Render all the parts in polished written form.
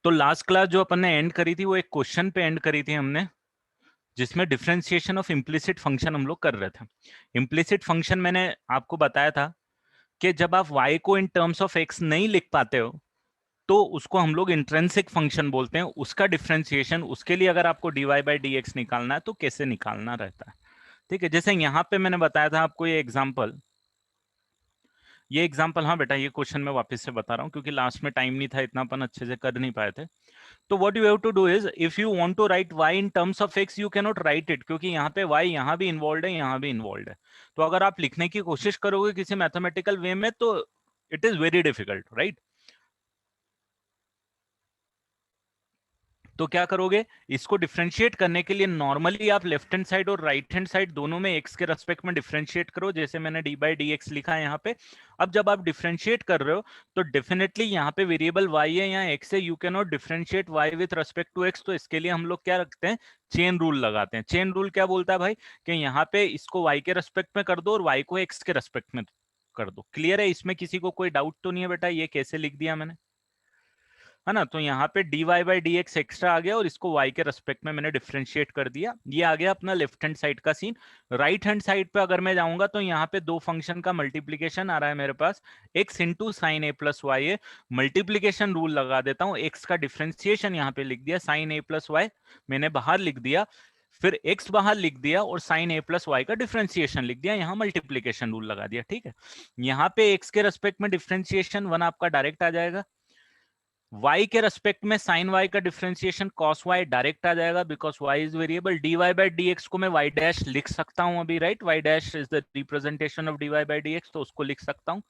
तो last class जो अपन ने एंड करी थी वो एक क्वेश्चन पे एंड करी थी हमने, जिसमें डिफरेंशिएशन ऑफ इम्प्लिसिट फंक्शन हम लोग कर रहे थे। इम्प्लिसिट फंक्शन मैंने आपको बताया था कि जब आप y को इन टर्म्स ऑफ x नहीं लिख पाते हो तो उसको हम लोग इंट्रिंसिक फंक्शन बोलते हैं। उसका डिफरेंशिएशन, उसके लिए अगर आपको dy बाई डी एक्स निकालना है तो कैसे निकालना रहता है। ठीक है, जैसे यहाँ पे मैंने बताया था आपको ये एग्जाम्पल, हाँ बेटा ये क्वेश्चन मैं वापस से बता रहा हूँ क्योंकि लास्ट में टाइम नहीं था, इतना अपन अच्छे से कर नहीं पाए थे। तो what you have to do is, if you want to write y in terms of x you can not write it, क्योंकि यहाँ पे y यहाँ भी इन्वॉल्व है, यहाँ भी इन्वॉल्व है। तो अगर आप लिखने की कोशिश करोगे किसी मैथमेटिकल वे में तो it is very difficult, right. तो क्या करोगे, इसको डिफरेंशिएट करने के लिए नॉर्मली आप लेफ्ट हैंड साइड और राइट हैंड साइड दोनों में x के रेस्पेक्ट में डिफरेंशिएट करो, जैसे मैंने डी बाई डी एक्स लिखा है यहाँ पे। अब जब आप डिफरेंशिएट कर रहे हो तो डेफिनेटली यहाँ पे वेरिएबल y है, यहाँ x है, you can not differentiate y with respect to x। तो इसके लिए हम लोग क्या रखते हैं, चेन रूल लगाते हैं। चेन रूल क्या बोलता है भाई, कि यहाँ पे इसको y के रेस्पेक्ट में कर दो और y को x के रेस्पेक्ट में कर दो। क्लियर है, इसमें किसी को कोई डाउट तो नहीं है बेटा, ये कैसे लिख दिया मैंने, है ना। तो यहाँ पे dy by d x extra आ गया और इसको y के रेस्पेक्ट में मैंने डिफरेंशिएट कर दिया। ये आ गया अपना लेफ्ट हैंड साइड का सीन। राइट हैंड साइड पे अगर मैं जाऊंगा तो यहाँ पे दो फंक्शन का मल्टीप्लीकेशन आ रहा है मेरे पास, x into sine a plus Y है। मल्टीप्लीकेशन रूल लगा देता हूँ, x का डिफरेंशिएशन यहाँ पे लिख दिया, साइन ए प्लस वाई मैंने बाहर लिख दिया, फिर x बाहर लिख दिया और साइन ए प्लस वाई का डिफरेंशिएशन लिख दिया, यहाँ मल्टीप्लीकेशन रूल लगा दिया। ठीक है, यहाँ पे x के रेस्पेक्ट में डिफरेंशिएशन 1 आपका डायरेक्ट आ जाएगा, y के रेस्पेक्ट में साइन y का डिफरेंशिएशन cos y डायरेक्ट आ जाएगा, because y is variable. dy by d x को मैं y डैश लिख सकता हूं अभी, right, y dash is the representation of dy by d x, तो उसको लिख सकता हूं।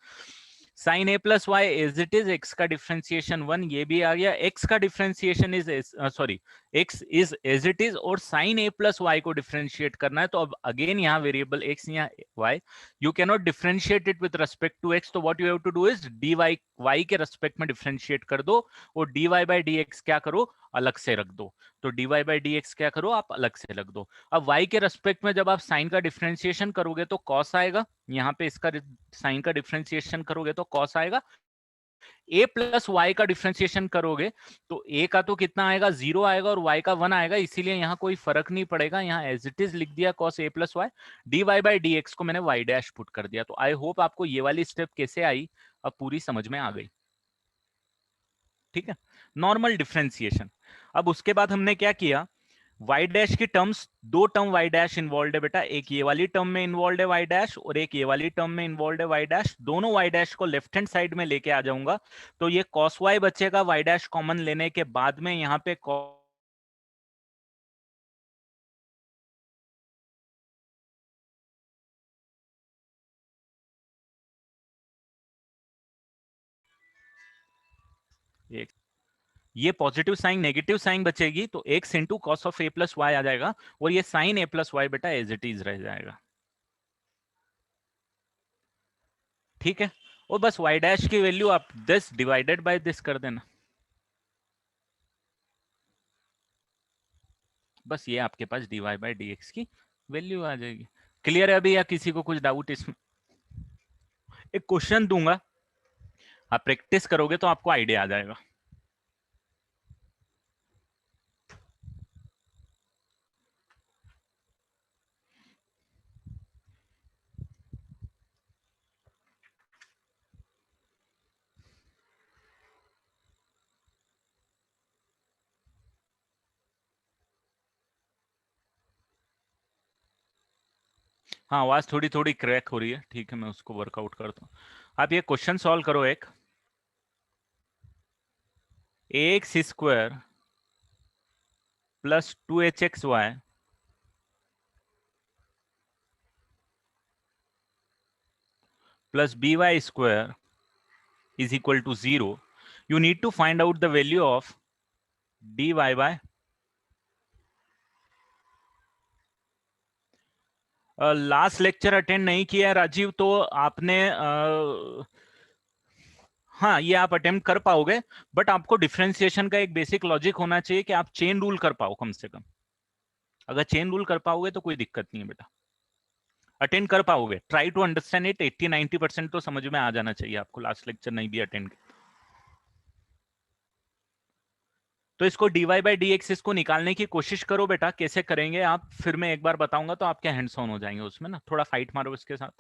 Sine a plus y as it is, x का डिफरेंशिएशन 1 ये भी आ गया, एक्स का differentiation is sorry x is as it is, और साइन ए प्लस वाई को डिफरेंशिएट करना है। तो अब अगेन यहाँ वेरिएबल एक्स, यहाँ y, you can not differentiate it with respect to x, तो what you have to do is d y y के रेस्पेक्ट में डिफरेंशिएट कर दो और d y by d x क्या करो, अलग से रख दो। तो d y by d x क्या करो, आप अलग से रख दो। अब y के रेस्पेक्ट में जब आप साइन का डिफरेंशिएशन करोगे तो cos आएगा, यहाँ पे इसका साइन का डिफरेंशिएशन करोगे तो cos आएगा। a प्लस वाई का डिफरेंशिएशन करोगे तो a का तो कितना आएगा, 0 आएगा, और y का 1 आएगा, इसीलिए यहाँ कोई फर्क नहीं पड़ेगा, यहाँ एज इट इज लिख दिया cos a plus y. D y by d x को मैंने y डैश पुट कर दिया। तो आई होप आपको ये वाली स्टेप कैसे आई अब पूरी समझ में आ गई। ठीक है, नॉर्मल डिफरेंशिएशन। अब उसके बाद हमने क्या किया, y डैश की टर्म्स, दो टर्म y डैश इन्वॉल्व है बेटा, एक ये वाली टर्म में इन्वॉल्व है y डैश और एक ये वाली टर्म में इन्वॉल्व है y डैश। दोनों y डैश को लेफ्ट हैंड साइड में लेके आ जाऊंगा तो ये cos y बचेगा, y डैश कॉमन लेने के बाद में यहाँ पे एक ये पॉजिटिव साइन नेगेटिव साइन बचेगी तो x into cos of a plus y आ जाएगा, और ये साइन a प्लस वाई बेटा एज इट इज रह जाएगा। ठीक है, और बस y डैश की वैल्यू आप दिस डिवाइडेड बाय दिस कर देना, बस ये आपके पास dy बाई डी एक्स की वैल्यू आ जाएगी। क्लियर है अभी, या किसी को कुछ डाउट इसमें? एक क्वेश्चन दूंगा, आप प्रैक्टिस करोगे तो आपको आइडिया आ जाएगा। हाँ, आवाज थोड़ी थोड़ी क्रैक हो रही है, ठीक है मैं उसको वर्कआउट करता हूँ। आप ये क्वेश्चन सॉल्व करो, एक x square plus 2hxy plus by square is equal to 0. You need to find out the value of dy by last lecture attend नहीं किया है राजीव तो आपने हाँ ये आप अटेम्प्ट कर पाओगे, बट आपको डिफरेंशिएशन का एक बेसिक लॉजिक होना चाहिए कि आप चेन रूल कर पाओ कम से कम। अगर चेन रूल कर पाओगे तो कोई दिक्कत नहीं है बेटा, अटेंड कर पाओगे। ट्राई टू अंडरस्टैंड इट, 80-90% तो समझ में आ जाना चाहिए आपको, लास्ट लेक्चर नहीं भी अटेंड। तो इसको dy बाई डी एक्स इसको निकालने की कोशिश करो बेटा, कैसे करेंगे आप फिर मैं एक बार बताऊंगा, तो आपके हैंड्स ऑन हो जाएंगे उसमें ना, थोड़ा फाइट मारो इसके साथ।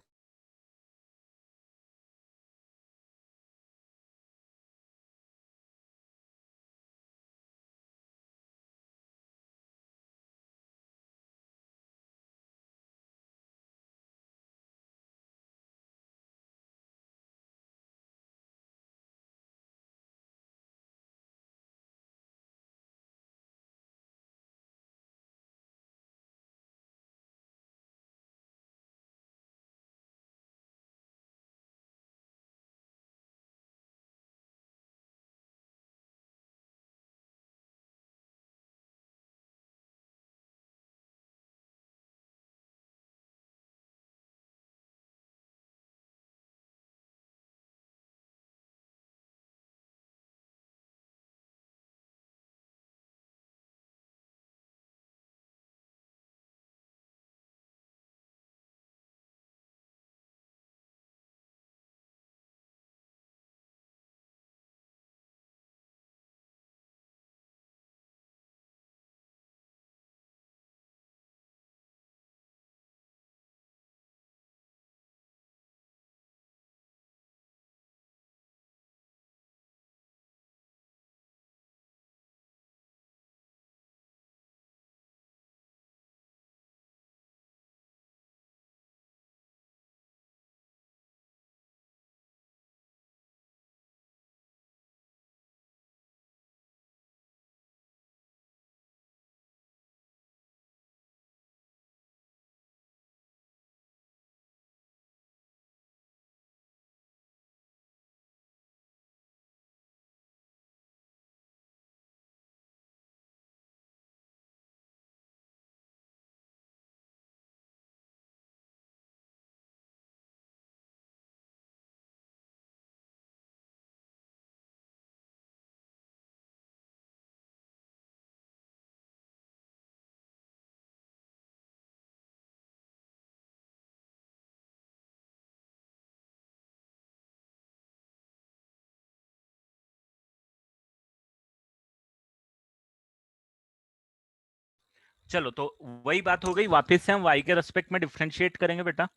चलो तो वही बात हो गई, वापस से हम y के रेस्पेक्ट में डिफरेंशिएट करेंगे बेटा।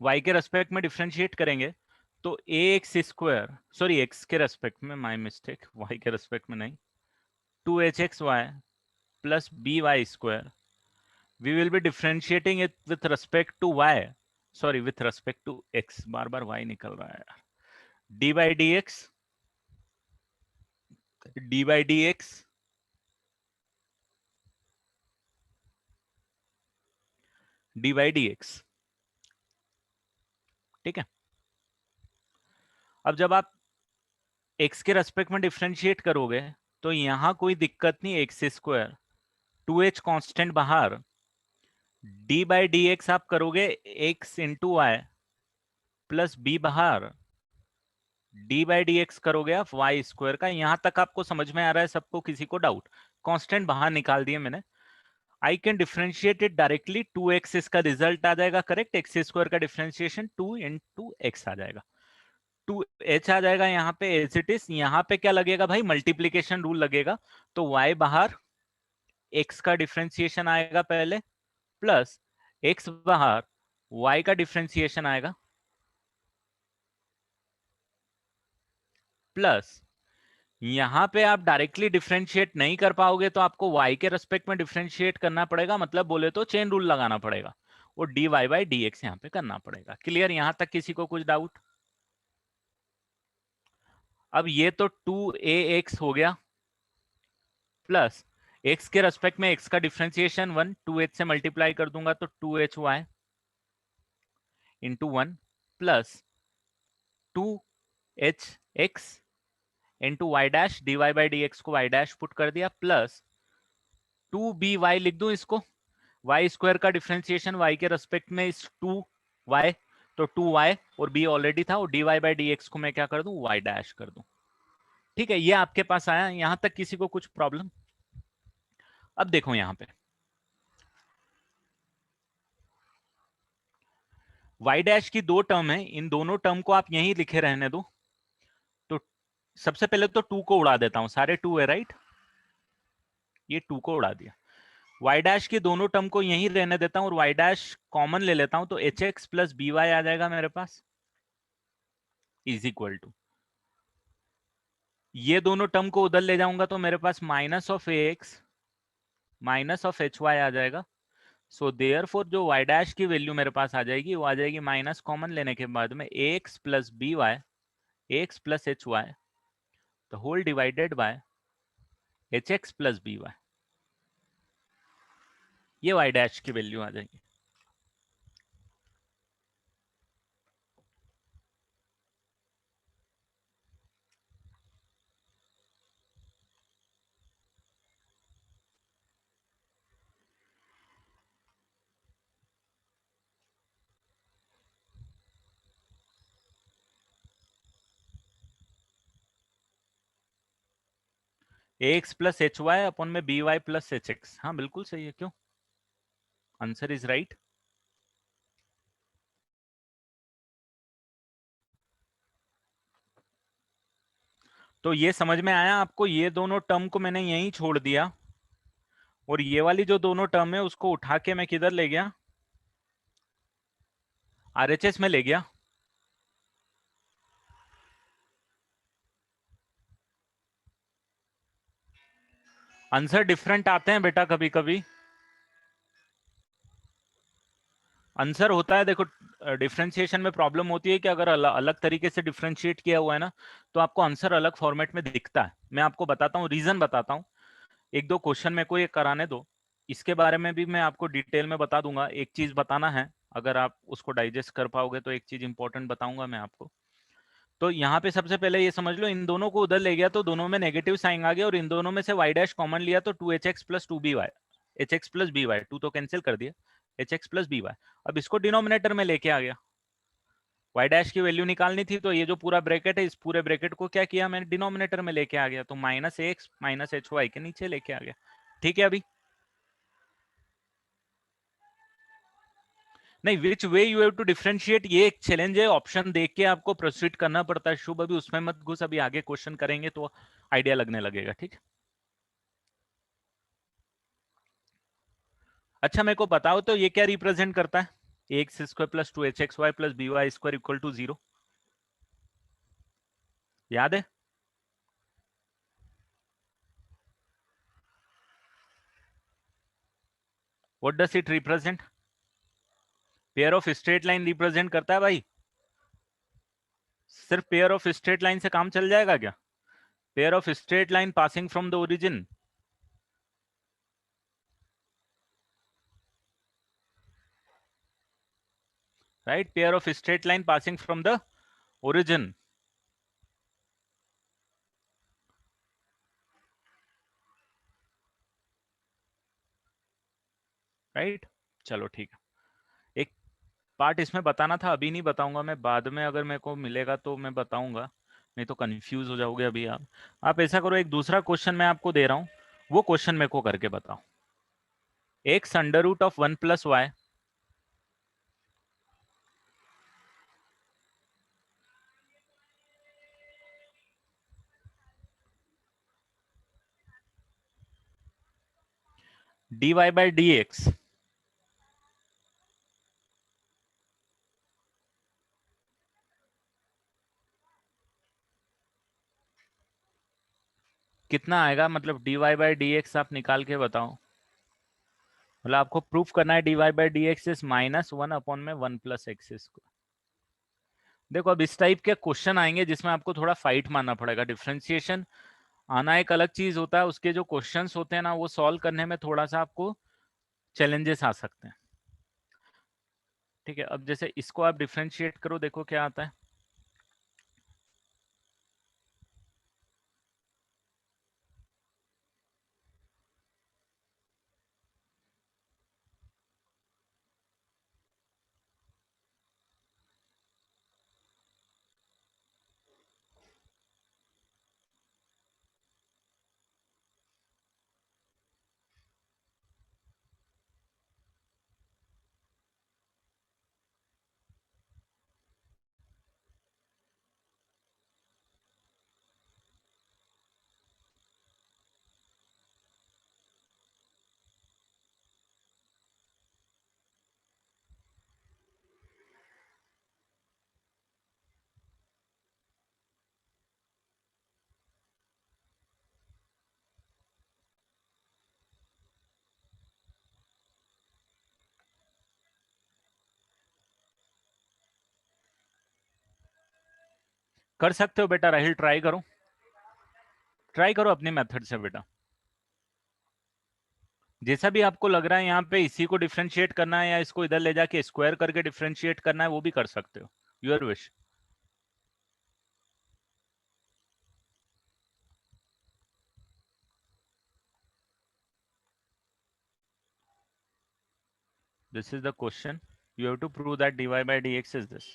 y के रेस्पेक्ट में डिफरेंशिएट करेंगे तो a x square, sorry x के रेस्पेक्ट में, माय मिस्टेक, y के रेस्पेक्ट में नहीं, 2hxy plus b y square, we will be differentiating it with respect to y, sorry with respect to x, बार बार y निकल रहा है यार, d by d x, d by d x, d by d x, ठीक है। अब जब आप x के रेस्पेक्ट में डिफरेंशिएट करोगे तो यहां कोई दिक्कत नहीं, एक्स स्क्वायर, 2h कांस्टेंट बाहर, डी बाई डी एक्स आप करोगे x into y plus b बाहर, डी बाई डी एक्स करोगे आप वाई स्क्वायर का। यहां तक आपको समझ में आ रहा है सबको, किसी को डाउट? कांस्टेंट बाहर निकाल दिए मैंने। I can differentiate it directly, 2x इसका रिजल्ट आ जाएगा करेक्ट, एक्स स्क्वायर का डिफरेंशिएशन 2 इंटू एक्स आ जाएगा, 2h आ जाएगा यहाँ पे एज इट इज। यहाँ पे क्या लगेगा भाई, मल्टीप्लीकेशन रूल लगेगा, तो y बाहर, x का डिफरेंशिएशन आएगा पहले, प्लस x बाहर y का डिफरेंशिएशन आएगा, प्लस यहां पे आप डायरेक्टली डिफरेंशिएट नहीं कर पाओगे तो आपको y के रेस्पेक्ट में डिफरेंशिएट करना पड़ेगा, मतलब बोले तो चेन रूल लगाना पड़ेगा, और dy बाई डी एक्स यहाँ पे करना पड़ेगा। क्लियर? यहां तक किसी को कुछ डाउट? अब ये तो 2ax हो गया, प्लस x के रेस्पेक्ट में x का डिफरेंशिएशन 1, 2h से मल्टीप्लाई कर दूंगा तो 2hy into 1 plus 2hx into y dash, d y by d x को वाई डैश पुट कर दिया, प्लस 2by लिख दूं इसको, वाई स्क्वायर का डिफरेंशिएशन y के रेस्पेक्ट में इस 2y, तो 2y और b ऑलरेडी था, और dy बाई डी एक्स को मैं क्या कर दूं, y डैश कर दूं। ठीक है, ये आपके पास आया, यहां तक किसी को कुछ प्रॉब्लम? अब देखो यहां पे वाई डैश की दो टर्म है, इन दोनों टर्म को आप यहीं लिखे रहने दो। तो सबसे पहले तो टू को उड़ा देता हूं, सारे टू है राइट, ये टू को उड़ा दिया। वाई डैश के दोनों टर्म को यहीं रहने देता हूं और वाई डैश कॉमन ले लेता हूं, तो h x plus b y आ जाएगा मेरे पास, इज इक्वल टू, ये दोनों टर्म को उधर ले जाऊंगा तो मेरे पास minus of a x minus of h y आ जाएगा। सो देयर फोर जो वाई डैश की वैल्यू मेरे पास आ जाएगी वो आ जाएगी माइनस कॉमन लेने के बाद में a x plus b y, a x plus h y the whole divided by h x plus b y, ये वाई डैश की वैल्यू आ जाएगी। A x plus h y upon में b y plus h x, हाँ बिल्कुल सही है, क्यों, आंसर इज राइट। तो ये समझ में आया आपको, ये दोनों टर्म को मैंने यहीं छोड़ दिया और ये वाली जो दोनों टर्म है उसको उठा के मैं किधर ले गया, आरएचएस में ले गया। आंसर डिफरेंट आते हैं बेटा कभी कभी, आंसर होता है देखो, डिफरेंशिएशन में प्रॉब्लम होती है कि अगर अलग तरीके से डिफरेंशिएट किया हुआ है ना तो आपको आंसर अलग फॉर्मेट में दिखता है। मैं आपको बताता हूँ, रीजन बताता हूँ, एक दो क्वेश्चन मेरे को ये कराने दो, इसके बारे में भी मैं आपको डिटेल में बता दूंगा। एक चीज बताना है, अगर आप उसको डाइजेस्ट कर पाओगे तो एक चीज इंपॉर्टेंट बताऊंगा मैं आपको। तो यहाँ पे सबसे पहले ये समझ लो, इन दोनों को उधर ले गया तो दोनों में नेगेटिव साइन आ गया और इन दोनों में से वाई डैश कॉमन लिया तो two h x plus two b y, h x plus b y, two तो कैंसिल कर दिया, h x plus b y. अब इसको डिनोमिनेटर में लेके आ गया, वाई डैश की वैल्यू निकालनी थी तो ये जो पूरा ब्रैकेट है इस पूरे ब्रैकेट को क्या किया मैंने, डिनोमिनेटर में लेके आ गया, तो minus x minus h y के नीचे लेके आ गया। ठीक है, अभी नहीं, which way you have to differentiate, ये एक चैलेंज है, ऑप्शन देख के आपको प्रोसीड करना पड़ता है। शुभ अभी उसमें मत घुस, अभी आगे क्वेश्चन करेंगे तो आइडिया लगने लगेगा, ठीक है। अच्छा मेरे को बताओ तो ये क्या रिप्रेजेंट करता है, x square plus two h x y plus b y square equal to zero, याद है? What does it represent? Pair of straight line represent करता है भाई। सिर्फ पेयर ऑफ स्ट्रेट लाइन से काम चल जाएगा क्या? Pair of straight line passing from the origin, right, pair of straight line passing from the origin, right. चलो ठीक है, एक पार्ट इसमें बताना था, अभी नहीं बताऊंगा मैं, बाद में अगर मेरे को मिलेगा तो मैं बताऊंगा, नहीं तो कंफ्यूज हो जाओगे अभी आप ऐसा करो, एक दूसरा क्वेश्चन मैं आपको दे रहा हूं, वो क्वेश्चन मेरे को करके बताओ। X under root of one plus y, d y by d x कितना आएगा, मतलब d y by d x आप निकाल के बताओ, मतलब आपको प्रूफ करना है d y by d x is minus one upon में वन प्लस एक्स को। देखो अब इस टाइप के क्वेश्चन आएंगे जिसमें आपको थोड़ा फाइट मारना पड़ेगा, डिफरेंशिएशन आना एक अलग चीज होता है, उसके जो क्वेश्चंस होते हैं ना वो सॉल्व करने में थोड़ा सा आपको चैलेंजेस आ सकते हैं। ठीक है, अब जैसे इसको आप डिफरेंशिएट करो, देखो क्या आता है। कर सकते हो बेटा राहिल, ट्राई करो, ट्राई करो अपने मेथड से बेटा। जैसा भी आपको लग रहा है यहाँ पे इसी को डिफरेंशिएट करना है या इसको इधर ले जाके स्क्वायर करके डिफरेंशिएट करना है, वो भी कर सकते हो, your wish. This is the question. You have to prove that dy by dx is this.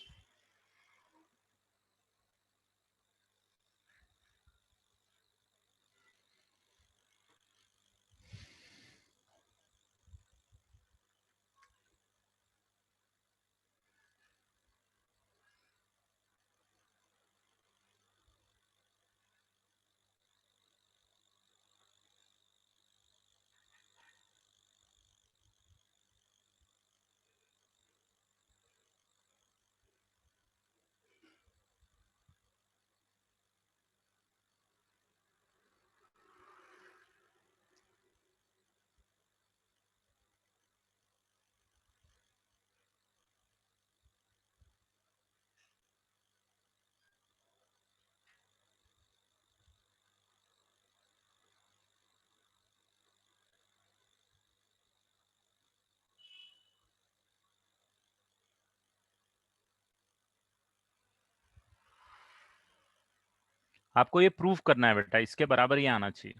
आपको ये प्रूव करना है बेटा, इसके बराबर ये आना चाहिए।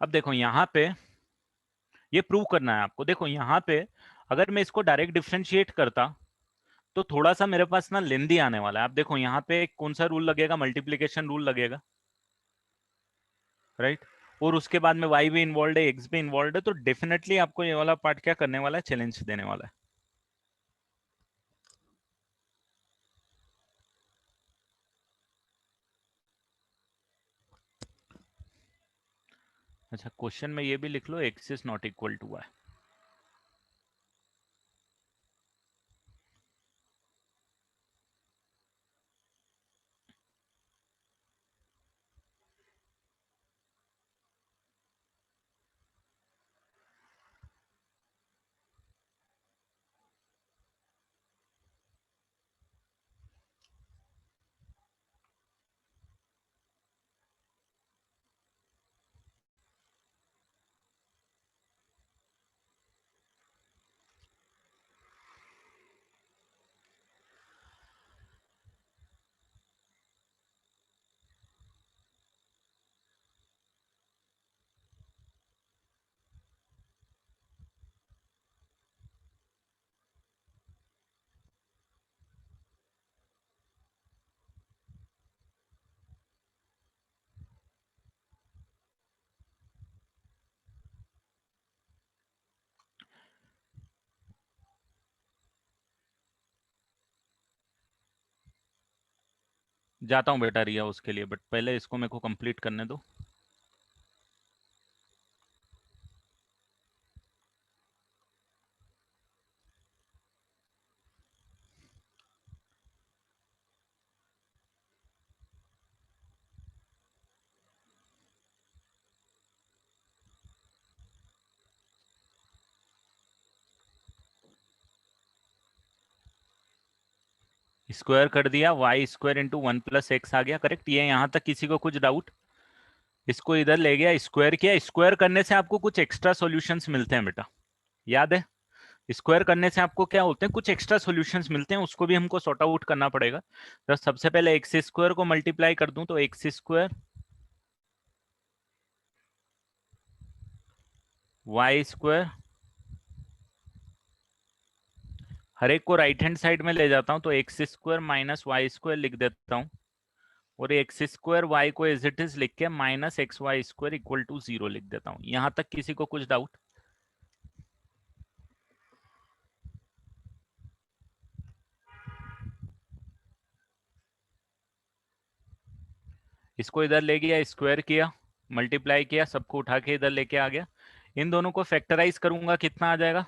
अब देखो यहाँ पे ये प्रूव करना है आपको। देखो यहाँ पे अगर मैं इसको डायरेक्ट डिफरेंशिएट करता तो थोड़ा सा मेरे पास ना लेंदी आने वाला है। आप देखो यहाँ पे कौन सा रूल लगेगा, मल्टीप्लीकेशन रूल लगेगा, राइट। और उसके बाद में y भी इन्वॉल्व है, x भी इन्वॉल्व है, तो डेफिनेटली आपको ये वाला पार्ट क्या करने वाला है, चैलेंज देने वाला है। अच्छा, क्वेश्चन में ये भी लिख लो, x is not equal to y। जाता हूँ बेटा रिया उसके लिए, बट पहले इसको मेरे को कंप्लीट करने दो। स्क्वायर कर दिया, वाई स्क्वायर इंटू 1 + x आ गया, करेक्ट। ये यहाँ तक किसी को कुछ डाउट? इसको इधर ले गया, स्क्वायर किया। स्क्वायर करने से आपको कुछ एक्स्ट्रा सॉल्यूशंस मिलते हैं बेटा, याद है? स्क्वायर करने से आपको क्या होते हैं, कुछ एक्स्ट्रा सॉल्यूशंस मिलते हैं, उसको भी हमको सॉर्ट आउट करना पड़ेगा। तो सबसे पहले एक्स स्क्वायर को मल्टीप्लाई कर दूं तो एक्स स्क्वायर, वाई स्क्वायर, हर एक को राइट हैंड साइड में ले जाता हूं तो x square minus y square लिख देता हूं, और एक्स स्क्वायर वाई को एज इट इज लिख के minus x y square equal to 0 लिख देता हूं। यहां तक किसी को कुछ डाउट? इसको इधर ले गया, स्क्वायर किया, मल्टीप्लाई किया, सबको उठा के इधर लेके आ गया। इन दोनों को फैक्टराइज करूंगा, कितना आ जाएगा?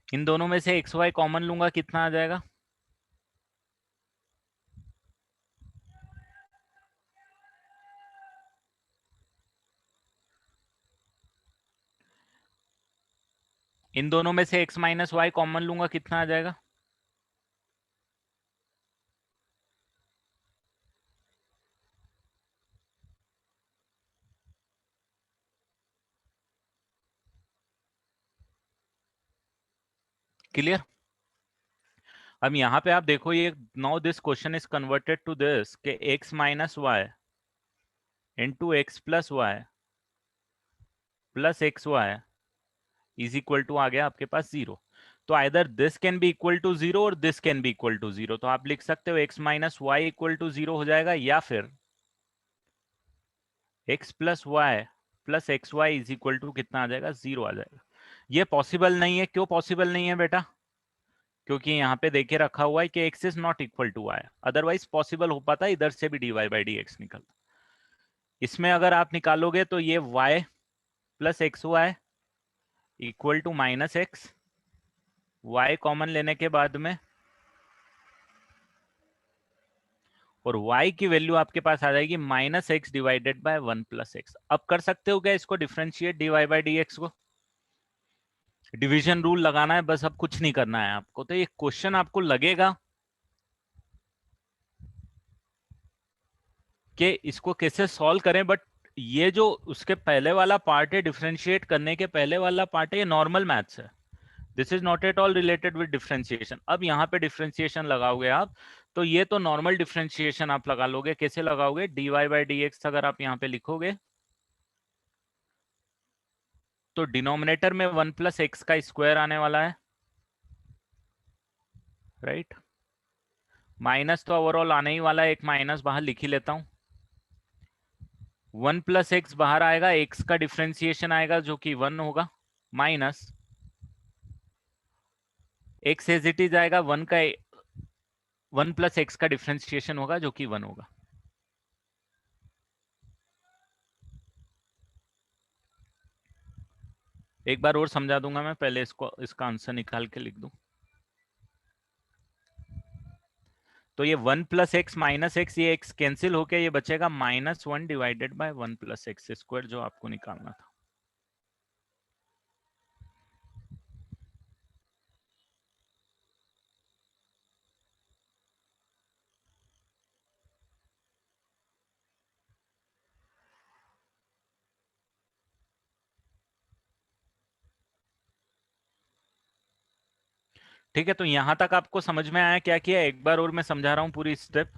इन दोनों में से एक्स वाई कॉमन लूंगा, कितना आ जाएगा? इन दोनों में से x माइनस वाई कॉमन लूंगा, कितना आ जाएगा? क्लियर? अब यहाँ पे आप देखो, ये now this question is converted to this के x minus y into x plus y plus x y is equal to आ गया आपके पास जीरो। तो either this can be equal to zero और this can be equal to zero. तो आप लिख सकते हो x minus y equal to zero हो जाएगा, या फिर x plus y plus x y is equal to कितना आ जाएगा? जीरो आ जाएगा। ये पॉसिबल नहीं है। क्यों पॉसिबल नहीं है बेटा? क्योंकि यहाँ पे देखे रखा हुआ है कि x is not equal to y, otherwise possible हो पाता, इधर से भी dy बाई डी एक्स निकलता। इसमें अगर आप निकालोगे तो ये y plus x y equal to minus x, y common लेने के बाद में, और y की वैल्यू आपके पास आ जाएगी minus x divided by one plus x. अब कर सकते हो क्या इसको differentiate dy by d x को? डिवीजन रूल लगाना है बस, अब कुछ नहीं करना है आपको। तो ये क्वेश्चन आपको लगेगा कि इसको कैसे सॉल्व करें, बट ये जो उसके पहले वाला पार्ट है, डिफरेंशिएट करने के पहले वाला पार्ट है, ये नॉर्मल मैथ्स है। This is not at all related with differentiation. अब यहाँ पे डिफरेंशिएशन लगाओगे आप, तो ये तो नॉर्मल डिफरेंशिएशन आप लगा लोगे। कैसे लगाओगे? dy बाई डी एक्स अगर आप यहाँ पे लिखोगे तो डिनोमिनेटर में वन प्लस एक्स का स्क्वायर आने वाला है, राइट? माइनस तो ओवरऑल आने ही वाला है, एक माइनस बाहर लिख ही लेता हूं। वन प्लस एक्स बाहर आएगा, एक्स का डिफ्रेंसिएशन आएगा जो कि वन होगा, minus x as it is आएगा, वन का वन प्लस एक्स का डिफ्रेंसिएशन होगा जो कि वन होगा। एक बार और समझा दूंगा मैं, पहले इसको, इसका आंसर निकाल के लिख दूं। तो ये one plus x minus x, ये एक्स कैंसिल होके ये बचेगा minus one divided by one plus x square, जो आपको निकालना था। ठीक है, तो यहां तक आपको समझ में आया क्या किया? एक बार और मैं समझा रहा हूं पूरी स्टेप।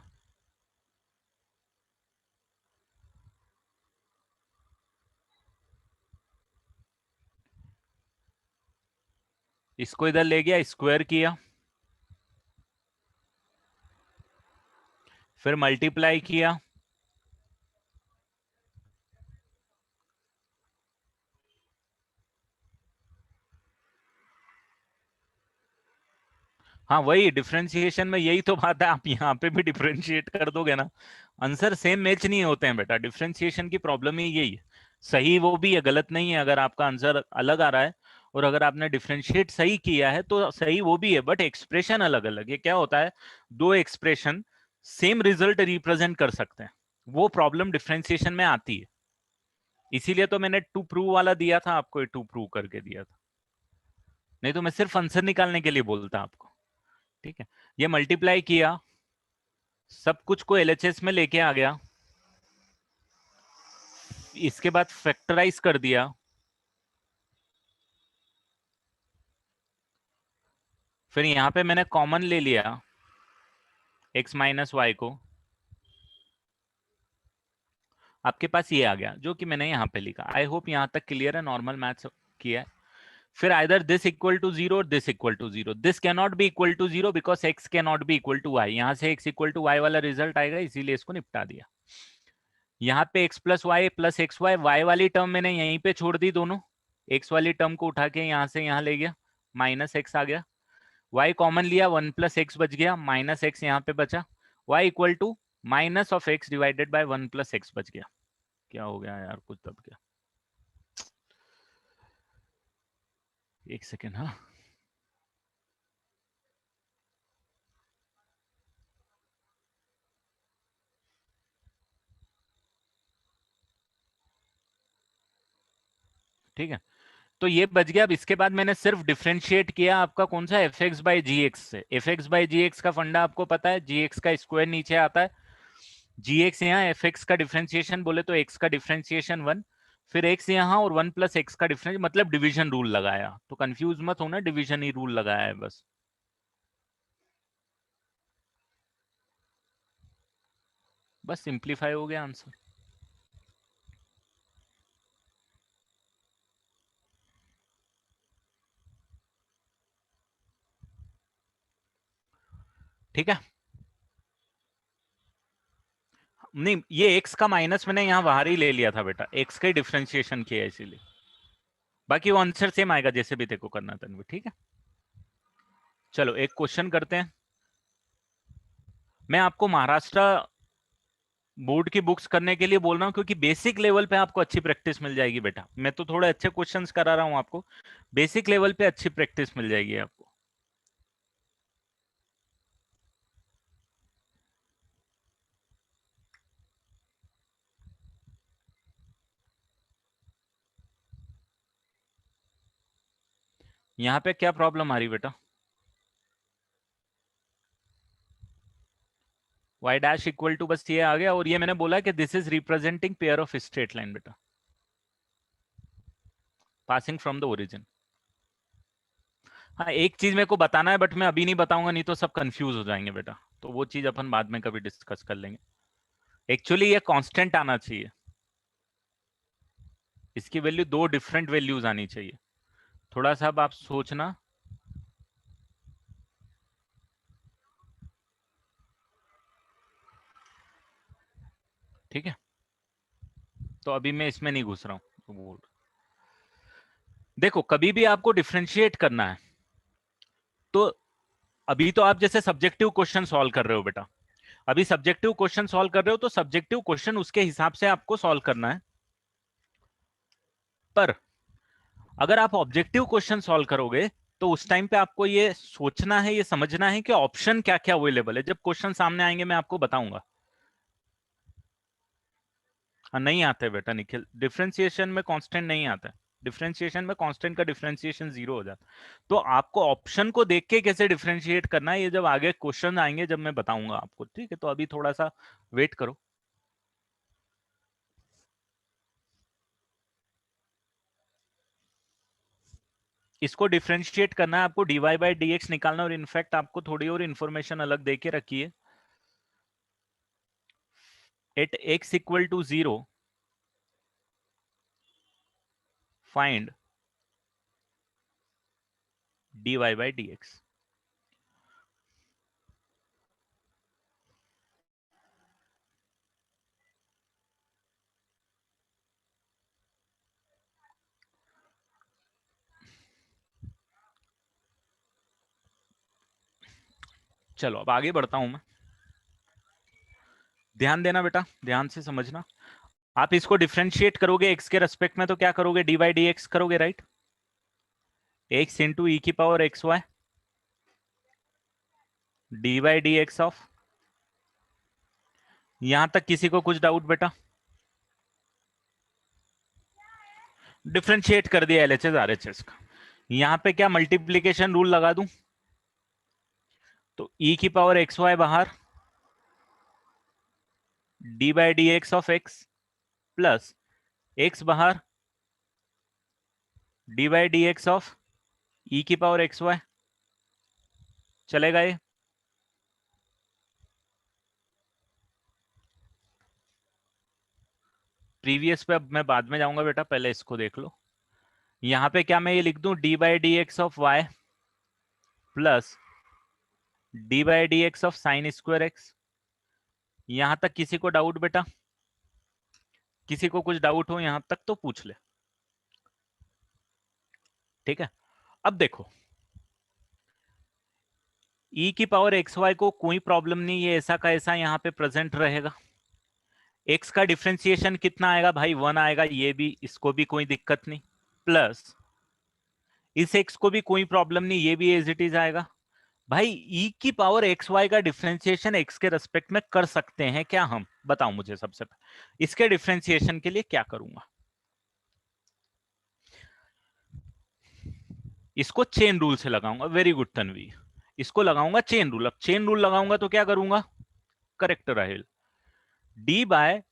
इसको इधर ले गया, स्क्वायर किया, फिर मल्टीप्लाई किया, हाँ वही डिफरेंशिएशन में यही तो बात है। आप यहाँ पे भी डिफरेंशिएट कर दोगे ना, आंसर सेम मैच नहीं होते हैं बेटा। डिफरेंशिएशन की प्रॉब्लम ही यही है। सही वो भी है, गलत नहीं है अगर आपका आंसर अलग आ रहा है, और अगर आपने डिफरेंशिएट सही किया है तो सही वो भी है, बट एक्सप्रेशन अलग अलग। ये क्या होता है, दो एक्सप्रेशन सेम रिजल्ट रिप्रेजेंट कर सकते हैं, वो प्रॉब्लम डिफरेंशिएशन में आती है। इसीलिए तो मैंने टू प्रूव वाला दिया था आपको, टू प्रूव करके दिया था, नहीं तो मैं सिर्फ आंसर निकालने के लिए बोलता आपको। ठीक है, ये मल्टीप्लाई किया, सब कुछ को एलएचएस में लेके आ गया, इसके बाद फैक्टराइज कर दिया, फिर यहां पे मैंने कॉमन ले लिया x माइनस वाई को, आपके पास ये आ गया जो कि मैंने यहां पे लिखा। आई होप यहां तक क्लियर है, नॉर्मल मैथ्स किया है। फिर either this equal to zero और this equal to zero, this can not be equal to zero because x can not be equal to y, यहां से x इक्वल टू वाई वाला result आएगा, इसीलिए इसको निपटा दिया। यहाँ पे x plus y plus x y, y वाली टर्म मैंने यहीं पे छोड़ दी दोनों, x वाली टर्म को उठा के यहाँ से यहाँ ले गया, माइनस एक्स आ गया, y कॉमन लिया, वन प्लस एक्स बच गया, माइनस एक्स यहाँ पे बचा, y equal to minus of x divided by one plus x बच गया। क्या हो गया यार, कुछ दब गया, एक सेकेंड। हाँ ठीक है, तो ये बच गया। अब इसके बाद मैंने सिर्फ डिफरेंशिएट किया आपका कौन सा, f x by g x से। F x by g x का फंडा आपको पता है, जी एक्स का स्क्वायर नीचे आता है, जी एक्स यहाँ, एफ एक्स का डिफरेंशिएशन बोले तो एक्स का डिफरेंशिएशन 1, फिर एक्स यहाँ और 1 प्लस एक्स का डिफरेंस, मतलब डिवीजन रूल लगाया। तो कंफ्यूज मत होना, डिवीजन ही रूल लगाया है बस। बस सिंप्लीफाई हो गया आंसर। ठीक है। नहीं, ये एक्स का माइनस मैंने यहाँ बाहर ही ले लिया था बेटा, एक्स का ही डिफरेंशिएशन किया है इसीलिए। बाकी वो आंसर सेम आएगा जैसे भी तेको करना तनवी, ठीक है। चलो एक क्वेश्चन करते हैं। मैं आपको महाराष्ट्र बोर्ड की बुक्स करने के लिए बोल रहा हूं क्योंकि बेसिक लेवल पे आपको अच्छी प्रैक्टिस मिल जाएगी बेटा। मैं तो थोड़े अच्छे क्वेश्चंस करा रहा हूं आपको, बेसिक लेवल पे अच्छी प्रैक्टिस मिल जाएगी आपको। यहाँ पे क्या प्रॉब्लम आ रही बेटा, y डैश इक्वल टू, बस ये आ गया। और ये मैंने बोला कि this is representing pair of straight line बेटा, पासिंग फ्रॉम द ओरिजिन। हाँ एक चीज मेरे को बताना है बट मैं अभी नहीं बताऊंगा, नहीं तो सब कंफ्यूज हो जाएंगे बेटा। तो वो चीज अपन बाद में कभी डिस्कस कर लेंगे। एक्चुअली ये कांस्टेंट आना चाहिए, इसकी वैल्यू दो डिफरेंट वैल्यूज आनी चाहिए। थोड़ा सा अब आप सोचना। ठीक है, तो अभी मैं इसमें नहीं घुस रहा हूँ। देखो कभी भी आपको डिफरेंशिएट करना है तो अभी तो आप जैसे सब्जेक्टिव क्वेश्चन सॉल्व कर रहे हो बेटा, अभी सब्जेक्टिव क्वेश्चन सॉल्व कर रहे हो तो सब्जेक्टिव क्वेश्चन उसके हिसाब से आपको सॉल्व करना है। पर अगर आप ऑब्जेक्टिव क्वेश्चन सॉल्व करोगे तो उस टाइम पे आपको ये सोचना है, ये समझना है कि ऑप्शन क्या क्या अवेलेबल है। जब क्वेश्चन सामने आएंगे मैं आपको बताऊंगा। हाँ नहीं आते बेटा निखिल, डिफरेंशिएशन में कांस्टेंट नहीं आता है। डिफरेंशिएशन में कांस्टेंट का डिफरेंशिएशन जीरो हो जाता है। तो आपको ऑप्शन को देख के कैसे डिफरेंशिएट करना है ये जब आगे क्वेश्चन आएंगे जब मैं बताऊंगा आपको, ठीक है। तो अभी थोड़ा सा वेट करो। इसको डिफरेंशिएट करना है आपको, dy बाई डी एक्स निकालना। और इनफैक्ट आपको थोड़ी और इन्फॉर्मेशन अलग दे के रखी है। At x equal to 0 find dy by d x. चलो अब आगे बढ़ता हूं मैं। ध्यान देना बेटा, ध्यान से समझना। आप इसको डिफरेंशिएट करोगे एक्स के रेस्पेक्ट में तो क्या करोगे, डी बाई डी एक्स करोगे, राइट। एक्स इंटू ई की power x y d by d x of, यहां तक किसी को कुछ डाउट बेटा। डिफरेंशिएट कर दिया एलएचएस आरएचएस का। यहां पे क्या मल्टीप्लीकेशन रूल लगा दूं, तो ई की पावर एक्स वाई बाहर, d by d x of x plus x बाहर, d by d x of e की पावर एक्स वाई। चलेगा ये। प्रीवियस पे अब मैं बाद में जाऊंगा बेटा, पहले इसको देख लो। यहां पे क्या मैं ये लिख दूं, d by d x of y plus d by d x of sine square x. यहां तक किसी को डाउट बेटा, किसी को कुछ डाउट हो यहां तक तो पूछ ले, ठीक है। अब देखो e की पावर एक्स वाई को कोई प्रॉब्लम नहीं, ये ऐसा का ऐसा यहां पे प्रेजेंट रहेगा। x का डिफरेंशिएशन कितना आएगा भाई, 1 आएगा, ये भी, इसको भी कोई दिक्कत नहीं। प्लस इस x को भी कोई प्रॉब्लम नहीं, ये भी एज इट इज आएगा। भाई e की पावर एक्स वाई का डिफरेंशिएशन x के रेस्पेक्ट में कर सकते हैं क्या हम, बताओ मुझे सबसे पहले। इसके डिफरेंशिएशन के लिए क्या करूंगा, इसको चेन रूल से लगाऊंगा, वेरी गुड तन्वी, इसको लगाऊंगा चेन रूल। अब चेन रूल लगाऊंगा तो क्या करूंगा, correct Rahil, d by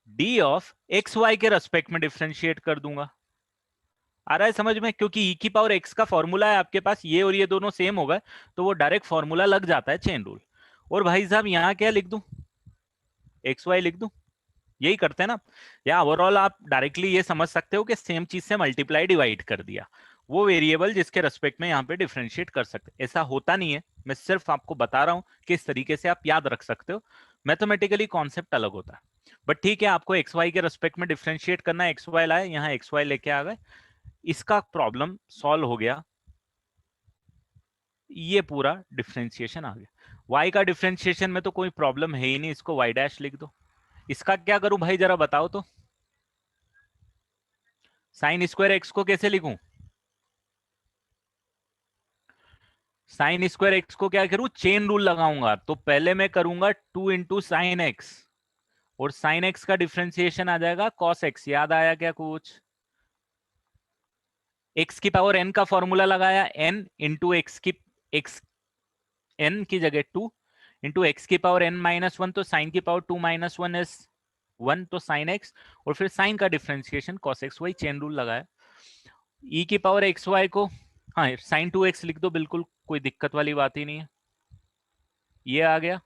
d of x y के रेस्पेक्ट में डिफरेंशिएट कर दूंगा। आ रहा है समझ में, क्योंकि ई की पावर एक्स का फॉर्मूला है आपके पास, ये और ये दोनों सेम होगा तो वो डायरेक्ट फॉर्मूला लग जाता है चेन रूल। और भाई साहब यहां क्या लिख दूं, एक्स वाई लिख दूं, यही करते हैं ना। या ओवरऑल आप डायरेक्टली ये समझ सकते हो कि सेम चीज से मल्टीप्लाई डिवाइड कर दिया, वो वेरिएबल जिसके रेस्पेक्ट में यहाँ पे डिफरेंशिएट कर सकते। ऐसा होता नहीं है, मैं सिर्फ आपको बता रहा हूँ कि इस तरीके से आप याद रख सकते हो, मैथमेटिकली कॉन्सेप्ट अलग होता है। बट ठीक है, आपको एक्स वाई के रेस्पेक्ट में डिफरेंशिएट करना है, एक्स वाई लाए यहाँ, एक्स वाई लेके आ गए, इसका प्रॉब्लम सॉल्व हो गया, ये पूरा डिफरेंशिएशन आ गया। वाई का डिफरेंशिएशन में तो कोई प्रॉब्लम है ही नहीं, इसको वाई डैश लिख दो। इसका क्या करूं भाई जरा बताओ तो, साइन स्क्वायर एक्स को कैसे लिखूं, साइन स्क्वायर एक्स को क्या करूं, चेन रूल लगाऊंगा। तो पहले मैं करूंगा 2 × sin x, और साइन एक्स का डिफरेंशिएशन आ जाएगा कॉस एक्स। याद आया क्या कुछ, एक्स की पावर n का फॉर्मूला लगाया, n इंटू एक्स की, एक्स n की जगह 2 इंटू एक्स की पावर n-1, तो साइन की पावर 2 - 1 इज 1, तो साइन एक्स, और फिर साइन का डिफरेंशिएशन कॉस एक्स, वही चेन रूल लगाया। ई की पावर एक्स वाई को, हाँ साइन 2x लिख दो, बिल्कुल कोई दिक्कत वाली बात ही नहीं है, ये आ गया।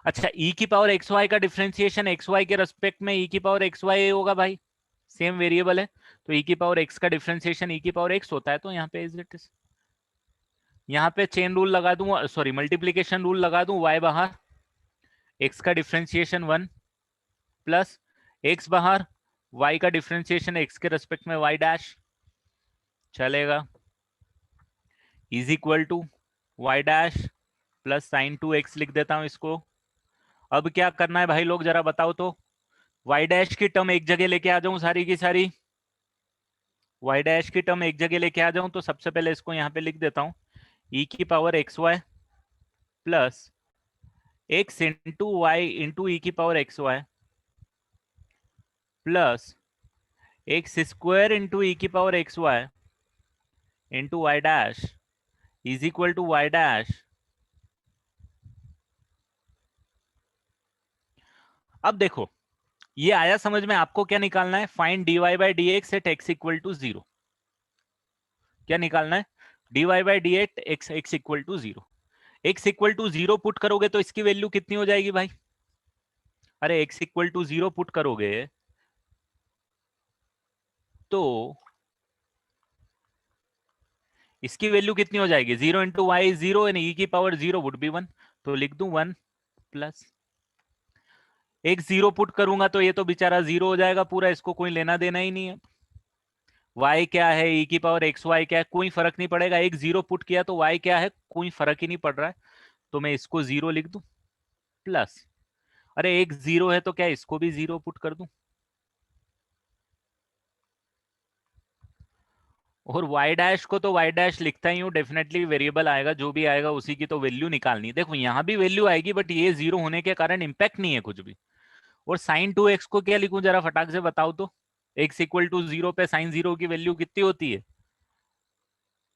अच्छा, ई की पावर एक्स वाई का डिफरेंशिएशन एक्स वाई के रेस्पेक्ट में ई की पावर एक्स वाई होगा भाई, सेम वेरिएबल है, तो ई की पावर एक्स का डिफरेंशिएशन ई की पावर एक्स होता है, तो यहाँ पे इज इट इज, यहाँ पे चेन रूल लगा दूं, सॉरी मल्टीप्लीकेशन रूल लगा दूं, वाई बाहर, एक्स का डिफरेंशिएशन 1 प्लस एक्स बाहर, वाई का डिफरेंशिएशन एक्स के रेस्पेक्ट में वाई डैश, चलेगा, is equal to y dash plus sine 2x लिख देता हूं इसको। अब क्या करना है भाई लोग जरा बताओ तो, वाई डैश की टर्म एक जगह लेके आ जाऊं सारी की सारी, वाई डैश की टर्म एक जगह लेके आ जाऊं, तो सबसे पहले इसको यहाँ पे लिख देता हूं, ई की power x y plus x into y into e की power x y plus x square into e की power x y into y dash is equal to y dash. अब देखो ये आया समझ में, आपको क्या निकालना है, find dy by d x at x equal to 0। क्या निकालना है, dy by d at x x equal to 0। X equal to 0 put करोगे तो इसकी वैल्यू कितनी हो जाएगी भाई, अरे एक्स इक्वल टू 0 पुट करोगे तो इसकी वैल्यू कितनी हो जाएगी, 0 इंटू वाई 0 एंड ई की पावर 0 वुड बी 1, तो लिख दूं 1 प्लस एक्स 0 पुट करूंगा तो ये तो बेचारा 0 हो जाएगा पूरा, इसको कोई लेना देना ही नहीं है। y क्या है, e की पावर एक्स वाई क्या है, कोई फर्क नहीं पड़ेगा, एक 0 पुट किया तो y क्या है, कोई फर्क ही नहीं पड़ रहा है, तो मैं इसको 0 लिख दूं प्लस, अरे एक 0 है तो क्या इसको भी 0 पुट कर दूं, और y डैश को तो y डैश लिखता ही हूँ, डेफिनेटली वेरिएबल आएगा, जो भी आएगा उसी की तो वैल्यू निकालनी है। देखो यहाँ भी वैल्यू आएगी बट ये 0 होने के कारण इंपैक्ट नहीं है कुछ भी। और साइन 2x को क्या लिखूं जरा फटाक से बताओ तो, x इक्वल टू 0 पे साइन 0 की वैल्यू कितनी होती है,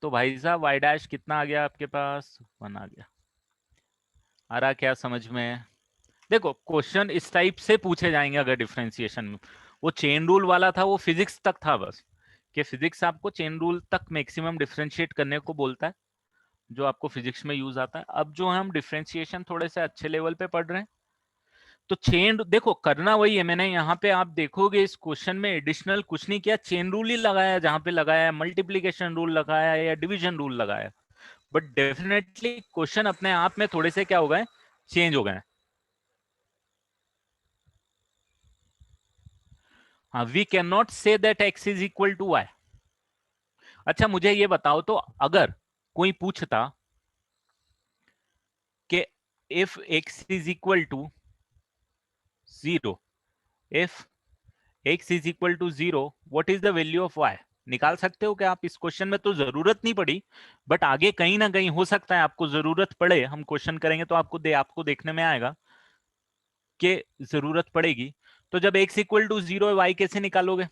तो भाई साहब y डैश कितना आ गया आपके पास, 1 आ गया। आ रहा क्या समझ में, देखो क्वेश्चन इस टाइप से पूछे जाएंगे अगर डिफरेंशिएशन में, वो चेन रूल वाला था वो फिजिक्स तक था बस, कि फिजिक्स आपको चेन रूल तक मैक्सिमम डिफरेंशिएट करने को बोलता है, जो आपको फिजिक्स में यूज आता है। अब जो हम डिफरेंशिएशन थोड़े से अच्छे लेवल पे पढ़ रहे हैं, तो चेन देखो करना वही है, मैंने यहाँ पे आप देखोगे इस क्वेश्चन में एडिशनल कुछ नहीं किया, चेन रूल ही लगाया, जहां पे लगाया मल्टीप्लीकेशन रूल लगाया या डिवीजन रूल लगाया, बट डेफिनेटली क्वेश्चन अपने आप में थोड़े से क्या हो गए, चेंज हो गए। हाँ, we can not say that x is equal to y. अच्छा मुझे ये बताओ तो, अगर कोई पूछता कि if x is equal to 0, if x is equal to 0 what is the value of y, निकाल सकते हो क्या आप, इस क्वेश्चन में तो जरूरत नहीं पड़ी, बट आगे कहीं ना कहीं हो सकता है आपको जरूरत पड़े, हम क्वेश्चन करेंगे तो आपको देखने में आएगा कि जरूरत पड़ेगी। तो जब एक्स इक्वल टू 0 है वाई कैसे निकालोगे,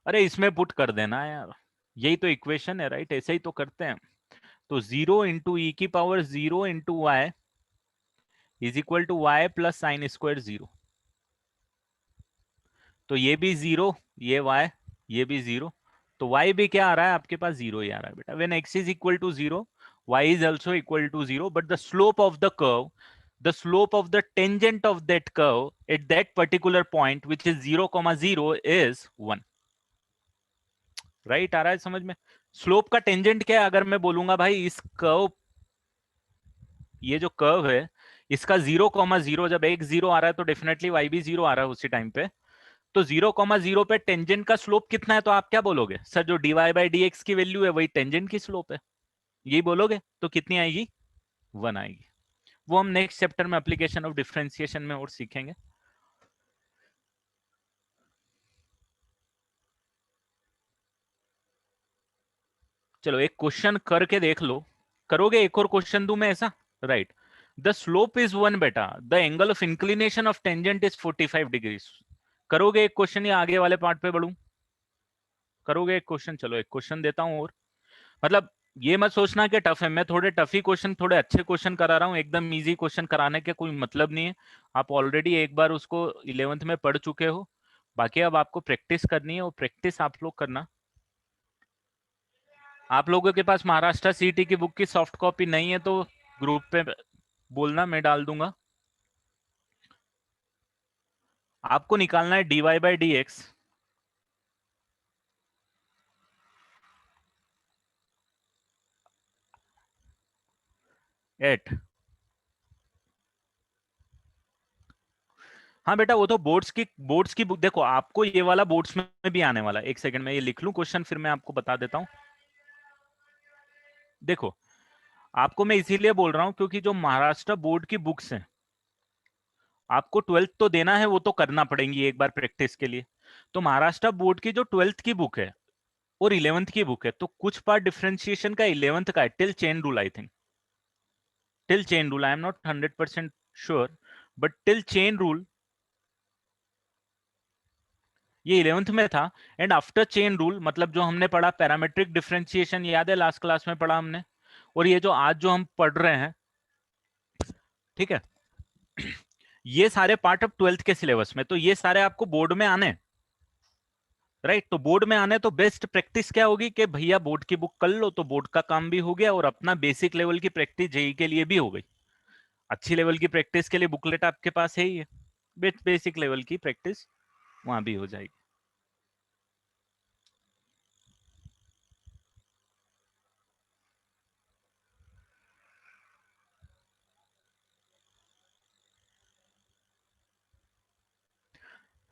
अरे इसमें पुट कर देना यार, यही तो इक्वेशन है राइट, ऐसे ही तो करते हैं। तो 0 × e⁻0 × y is equal to y plus sine square 0। तो ये भी 0, ये y, ये भी 0। तो y भी क्या आ रहा है आपके पास, 0 ही आ रहा है बेटा। When x is equal to 0, y is also equal to 0, but the slope of the curve, the slope of the tangent of that curve at that particular point which is 0, 0 is 1। Right आ रहा है समझ में? Slope का tangent क्या है? अगर मैं बोलूंगा भाई इस कर्व, ये जो कर्व है इसका 0, 0 जब x 0 आ रहा है तो डेफिनेटली y भी 0 आ रहा है उसी टाइम पे। तो 0, 0 पे टेंजेंट का स्लोप कितना है? तो आप क्या बोलोगे सर, जो dy/dx की वैल्यू है वही टेंजेंट की स्लोप है, यही बोलोगे। तो कितनी आएगी? 1 आएगी। वो हम नेक्स्ट चैप्टर में एप्लीकेशन ऑफ डिफरेंशिएशन में और सीखेंगे। चलो एक क्वेश्चन करके देख लो, करोगे? एक और क्वेश्चन दूं मैं ऐसा, राइट। द स्लोप इज 1 बेटा, the angle of inclination of tangent is 45 degrees. करोगे एक क्वेश्चन या आगे वाले पार्ट पे बढ़ूं? करोगे एक क्वेश्चन? चलो एक क्वेश्चन देता हूं और, मतलब ये मत सोचना कि टफ है, मैं थोड़े टफ ही क्वेश्चन, थोड़े अच्छे क्वेश्चन करा रहा हूँ, एकदम इजी क्वेश्चन कराने के कोई मतलब नहीं है। आप ऑलरेडी एक बार उसको 11th में पढ़ चुके हो, बाकी अब आपको प्रैक्टिस करनी है, और प्रैक्टिस आप लोग करना। आप लोगों के पास महाराष्ट्र सीटी की बुक की सॉफ्ट कॉपी नहीं है तो ग्रुप पे बोलना, मैं डाल दूंगा। आपको निकालना है dy/dx एट, हाँ बेटा वो तो बोर्ड्स की बुक, देखो आपको ये वाला बोर्ड्स में भी आने वाला है। एक सेकंड में ये लिख लूं क्वेश्चन, फिर मैं आपको बता देता हूं। देखो आपको मैं इसीलिए बोल रहा हूं क्योंकि जो महाराष्ट्र बोर्ड की बुक्स हैं, आपको 12th तो देना है, वो तो करना पड़ेंगी एक बार प्रैक्टिस के लिए। तो महाराष्ट्र बोर्ड की जो 12th की बुक है और 11th की बुक है, तो कुछ पार्ट डिफरेंशिएशन का 11th का है, till chain rule I think, till chain rule, I am not 100% sure, but till chain rule ये 11th में था। एंड आफ्टर चेन रूल मतलब जो हमने पढ़ा पैरामेट्रिक डिफरेंशिएशन, याद है लास्ट क्लास में पढ़ा हमने, और ये जो आज जो हम पढ़ रहे हैं, ठीक है, ये सारे पार्ट अब 12th के सिलेबस में, तो ये सारे आपको बोर्ड में आने, राइट। तो बोर्ड में आने तो बेस्ट प्रैक्टिस क्या होगी कि भैया बोर्ड की बुक कर लो, तो बोर्ड का काम भी हो गया और अपना बेसिक लेवल की प्रैक्टिस जेई के लिए भी हो गई। अच्छी लेवल की प्रैक्टिस के लिए बुकलेट आपके पास है ही है, बेसिक लेवल की प्रैक्टिस वहां भी हो जाएगी।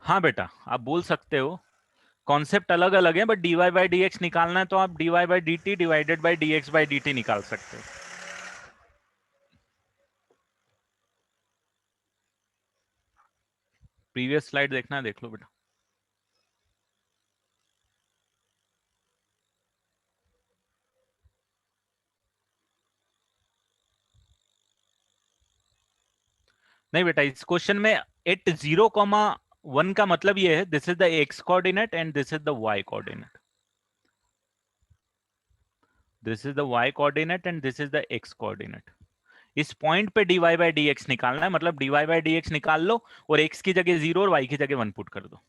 हाँ बेटा आप बोल सकते हो, कॉन्सेप्ट अलग अलग है, बट dy/dx निकालना है तो आप dy/dt डिवाइडेड बाई dx/dt निकाल सकते हो। प्रीवियस स्लाइड देखना है, देख लो बेटा। नहीं बेटा इस क्वेश्चन में एट 0, 1 का मतलब ये है, this is the x coordinate and this is the y coordinate, this is the y coordinate and this is the x coordinate. इस पॉइंट पे dy/dx निकालना है, मतलब dy/dx निकाल लो और x की जगह 0 और y की जगह 1 पुट कर दो।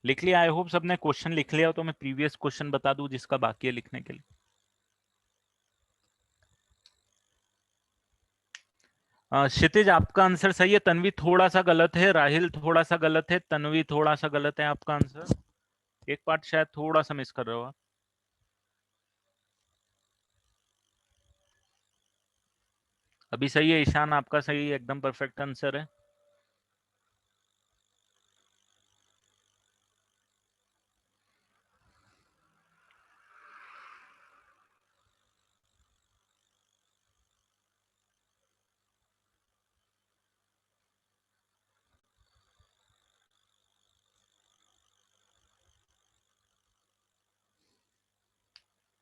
लिख लिया? आई होप सबने क्वेश्चन लिख लिया हो, तो मैं प्रीवियस क्वेश्चन बता दूं जिसका बाकी है लिखने के लिए। क्षितिज आपका आंसर सही है, तन्वी थोड़ा सा गलत है, राहिल थोड़ा सा गलत है, तन्वी थोड़ा सा गलत है आपका आंसर। एक पार्ट शायद थोड़ा सा मिस कर रहे हो आप। अभी सही है, ईशान आपका सही है, एकदम परफेक्ट आंसर है।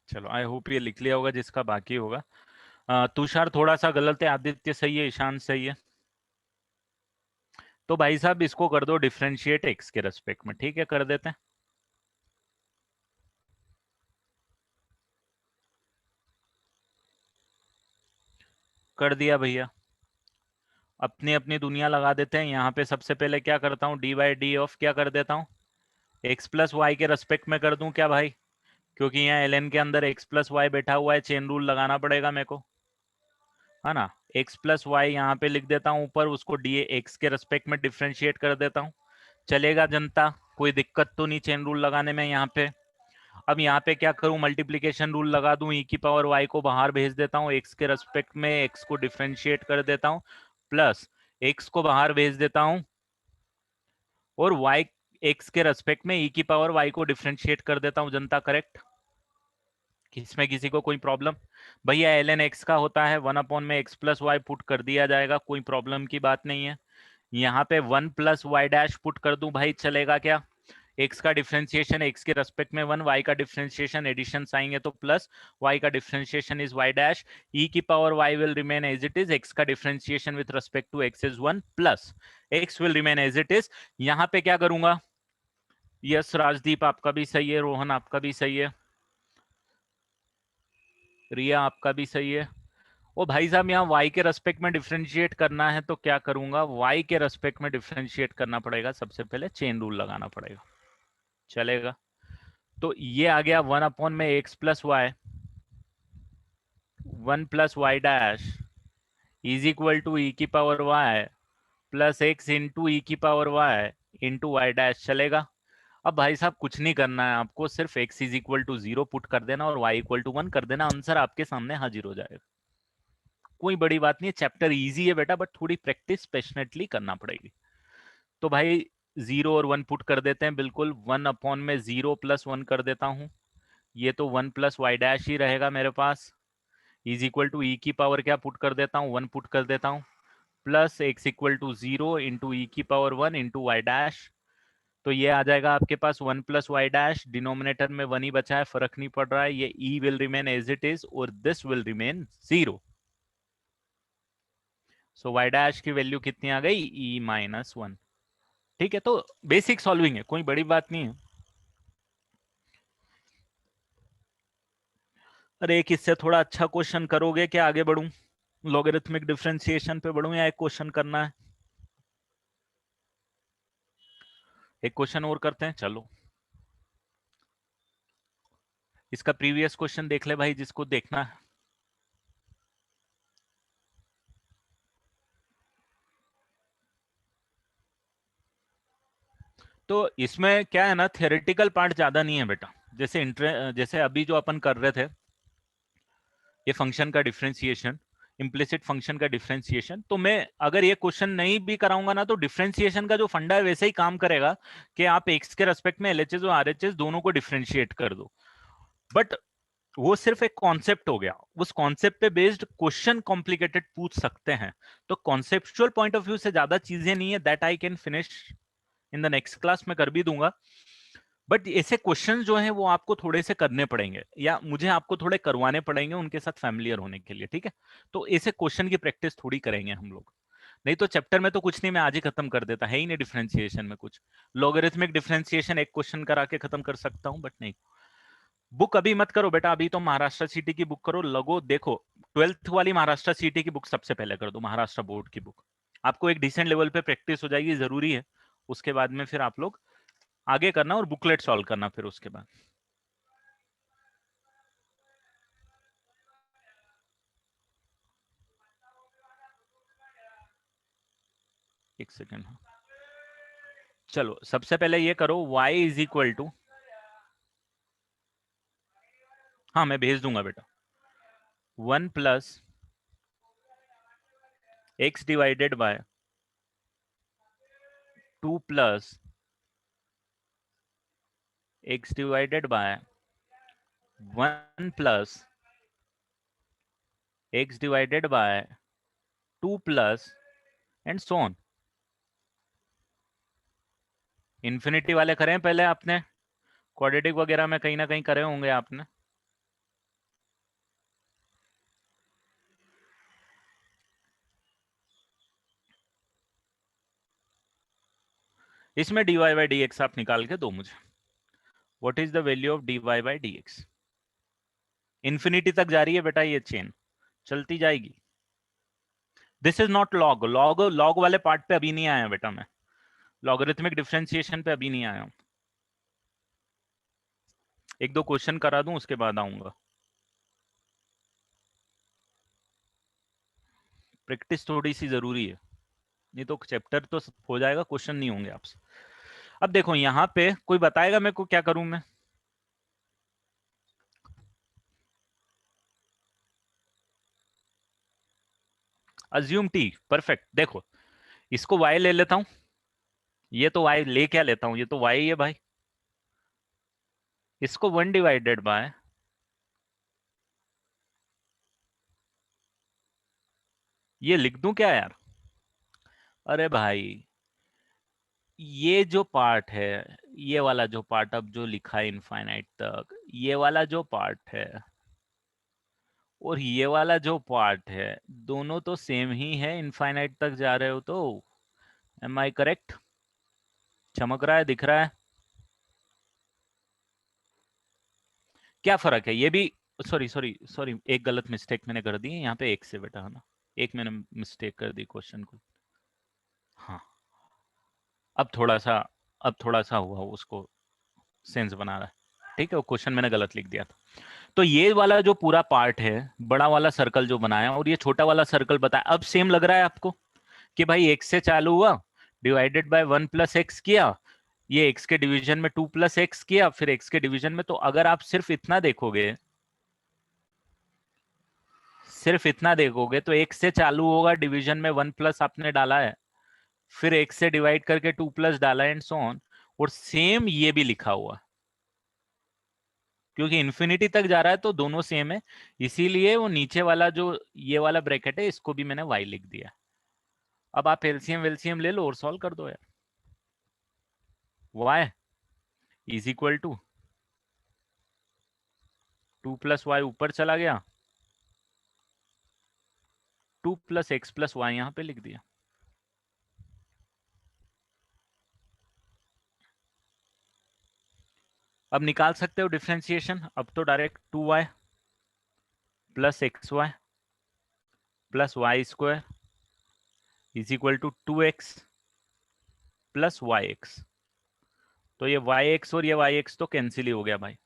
चलो आई होप ये लिख लिया होगा जिसका बाकी होगा। तुषार थोड़ा सा गलत है, आदित्य सही है, ईशान सही है। तो भाई साहब इसको कर दो डिफरेंशिएट एक्स के रेस्पेक्ट में, ठीक है कर देते हैं। कर दिया भैया। अपनी अपनी दुनिया लगा देते हैं यहाँ पे। सबसे पहले क्या करता हूँ, डी बाई डी ऑफ क्या कर देता हूँ, एक्स प्लस वाई के रेस्पेक्ट में कर दूं क्या भाई, क्योंकि यहाँ एल के अंदर एक्स प्लस वाई बैठा हुआ है, चेन रूल लगाना पड़ेगा मेरे को, है ना। एक्स प्लस वाई यहाँ पे लिख देता हूँ ऊपर, उसको डी एक्स के रेस्पेक्ट में डिफ्रेंशिएट कर देता हूँ। चलेगा जनता, कोई दिक्कत तो नहीं चेन रूल लगाने में यहाँ पे। अब यहाँ पे क्या करूं, मल्टीप्लीकेशन रूल लगा दूं, ई की पावर वाई को बाहर भेज देता हूँ, एक्स के रेस्पेक्ट में एक्स को डिफ्रेंशिएट कर देता हूँ, प्लस एक्स को बाहर भेज देता हूँ, और वाई एक्स के रेस्पेक्ट में ई की पावर वाई को डिफ्रेंशिएट कर देता हूँ। जनता करेक्ट, इसमें किसी को कोई प्रॉब्लम? भैया एल एन एक्स का होता है 1 अपॉन में एक्स प्लस वाई पुट कर दिया जाएगा, कोई प्रॉब्लम की बात नहीं है। यहाँ पे 1 प्लस वाई डैश पुट कर दूं भाई, चलेगा क्या? एक्स का डिफरेंशिएशन एक्स के रेस्पेक्ट में 1, वाई का डिफरेंशिएशन एडिशन आएंगे तो प्लस, वाई का differentiation is y dash, e की power y will remain as it is, x का differentiation with respect to x is 1 plus x will remain as it is. यहाँ पे क्या करूंगा, यस राजदीप आपका भी सही है, रोहन आपका भी सही है, रिया आपका भी सही है। ओ भाई साहब यहाँ y के रेस्पेक्ट में डिफरेंशिएट करना है तो क्या करूंगा, y के रेस्पेक्ट में डिफरेंशिएट करना पड़ेगा, सबसे पहले चेन रूल लगाना पड़ेगा। चलेगा, तो ये आ गया 1 अपॉन में x plus y, 1 plus y dash is equal to e की power y plus x into e की power y into y dash. चलेगा। अब भाई साहब कुछ नहीं करना है आपको, सिर्फ x is equal to 0 put कर देना और y इक्वल टू 1 कर देना, आंसर आपके सामने हाजिर हो जाएगा। कोई बड़ी बात नहीं है, चैप्टर इजी है बेटा, बट थोड़ी प्रैक्टिस पैशनेटली करना पड़ेगी। तो भाई 0 और 1 पुट कर देते हैं, बिल्कुल 1 अपॉन में 0 प्लस 1 कर देता हूँ, ये तो 1 प्लस वाई डैश ही रहेगा मेरे पास, इज इक्वल टू ई की पावर क्या पुट कर देता हूँ, 1 पुट कर देता हूँ, plus x equal to 0 into e की पावर 1 इंटू वाई डैश। तो ये आ जाएगा आपके पास 1 प्लस वाई डैश, डिनोमिनेटर में 1 ही बचा है, फर्क नहीं पड़ रहा है, ये e will remain as it is और this will remain 0। So y dash की वैल्यू कितनी आ गई, e-1। ठीक है, तो बेसिक सॉल्विंग है, कोई बड़ी बात नहीं है। अरे एक इससे थोड़ा अच्छा क्वेश्चन करोगे क्या, आगे बढ़ूं, लॉगरिथमिक डिफरेंशिएशन पे बढ़ूं या एक क्वेश्चन करना है? एक क्वेश्चन और करते हैं चलो। इसका प्रीवियस क्वेश्चन देख ले भाई जिसको देखना है। तो इसमें क्या है ना, थियोरेटिकल पार्ट ज्यादा नहीं है बेटा। जैसे अभी जो अपन कर रहे थे, ये फंक्शन का डिफरेंशिएशन, इम्प्लिसिट फंक्शन का डिफरेंशिएशन, तो मैं अगर ये क्वेश्चन नहीं भी कराऊंगा ना, तो डिफरेंशिएशन का जो फंडा है वैसे ही काम करेगा कि आप एक्स के रेस्पेक्ट में एलएचएस और आरएचएस दोनों को डिफरेंशिएट कर दो। बट वो सिर्फ एक कॉन्सेप्ट हो गया, उस कॉन्सेप्ट पे बेस्ड क्वेश्चन कॉम्प्लिकेटेड पूछ सकते हैं। तो कॉन्सेप्चुअल पॉइंट ऑफ व्यू से ज्यादा चीजें नहीं है, that I can finish in the next class में, कर भी दूंगा। बट ऐसे क्वेश्चंस जो हैं वो आपको थोड़े से करने पड़ेंगे, या मुझे आपको थोड़े करवाने पड़ेंगे उनके साथ फैमिलियर होने के लिए, ठीक है। तो ऐसे क्वेश्चन की प्रैक्टिस थोड़ी करेंगे हम लोग, नहीं तो चैप्टर में तो कुछ नहीं, मैं आज ही खत्म कर देता, है ही नहीं डिफरेंशिएशन में कुछ। लॉगरिथमिक डिफरेंशिएशन एक क्वेश्चन करा के खत्म कर सकता हूं, बट नहीं। बुक अभी मत करो बेटा, अभी तो महाराष्ट्र सीटी की बुक करो, लगो देखो, 12th वाली महाराष्ट्र सीटी की बुक सबसे पहले कर दो, महाराष्ट्र बोर्ड की बुक, आपको एक डिसेंट लेवल पे प्रैक्टिस हो जाएगी, जरूरी है। उसके बाद में फिर आप लोग आगे करना और बुकलेट सॉल्व करना फिर उसके बाद। एक सेकेंड, चलो सबसे पहले ये करो, y इज इक्वल टू, हाँ मैं भेज दूंगा बेटा, 1 plus x divided by 2 plus x divided by 2 plus and so on. Infinity वाले करें पहले आपने, क्वाड्रेटिक वगैरह में कहीं ना कहीं करे होंगे आपने। इसमें dy बाई डी एक्स आप निकाल के दो मुझे। What is the value of dy by d x? Infinity तक जा रही है बेटा, ये चेन चलती जाएगी। This is not log, log वाले पार्ट पे अभी नहीं आया बेटा, मैं लॉगरिथमिक डिफरेंशिएशन पे अभी नहीं आया हूं। एक दो क्वेश्चन करा दूं उसके बाद आऊंगा। प्रैक्टिस थोड़ी सी जरूरी है, नहीं तो चैप्टर तो हो जाएगा, क्वेश्चन नहीं होंगे आपसे। अब देखो यहाँ पे कोई बताएगा मेरे को क्या करूं मैं? Assume T, perfect. देखो इसको y ले लेता हूं, ये तो y ले क्या लेता हूं, ये तो y है भाई। इसको 1 डिवाइडेड बाय, ये लिख दूं क्या यार? अरे भाई ये जो पार्ट है, ये वाला जो पार्ट अब जो लिखा है इनफाइनाइट तक, ये वाला जो पार्ट है और ये वाला जो पार्ट है, दोनों तो सेम ही है, इनफाइनाइट तक जा रहे हो तो। Am I correct? चमक रहा है, दिख रहा है? क्या फर्क है ये भी? सॉरी सॉरी सॉरी, एक गलत मिस्टेक मैंने कर दी है यहाँ पे, एक से बेटा है ना, एक मैंने मिस्टेक कर दी क्वेश्चन को। हाँ, अब थोड़ा सा, अब थोड़ा सा हुआ उसको सेंस बना रहा है, ठीक है, वो क्वेश्चन मैंने गलत लिख दिया था। तो ये वाला जो पूरा पार्ट है, बड़ा वाला सर्कल जो बनाया और ये छोटा वाला सर्कल बताया, अब सेम लग रहा है आपको कि भाई एक्स से चालू हुआ, डिवाइडेड बाय 1 + x किया, ये x के डिवीजन में 2 + x किया, फिर x के डिवीजन में, तो अगर आप सिर्फ इतना देखोगे, सिर्फ इतना देखोगे तो x से चालू होगा, डिवीजन में 1 प्लस आपने डाला है, फिर x से डिवाइड करके 2 प्लस डाला एंड सो ऑन, और सेम ये भी लिखा हुआ, क्योंकि इन्फिनिटी तक जा रहा है तो दोनों सेम है, इसीलिए वो नीचे वाला जो ये वाला ब्रैकेट है इसको भी मैंने y लिख दिया। अब आप एलसीएम वेलसीएम ले लो और सॉल्व कर दो यार। y is equal to 2 + y ऊपर चला गया, 2 + x + y यहां पे लिख दिया। अब निकाल सकते हो डिफरेंशिएशन, अब तो direct 2y + xy + y² is equal to 2x + yx। तो ये yx और ये yx तो कैंसिल ही हो गया भाई,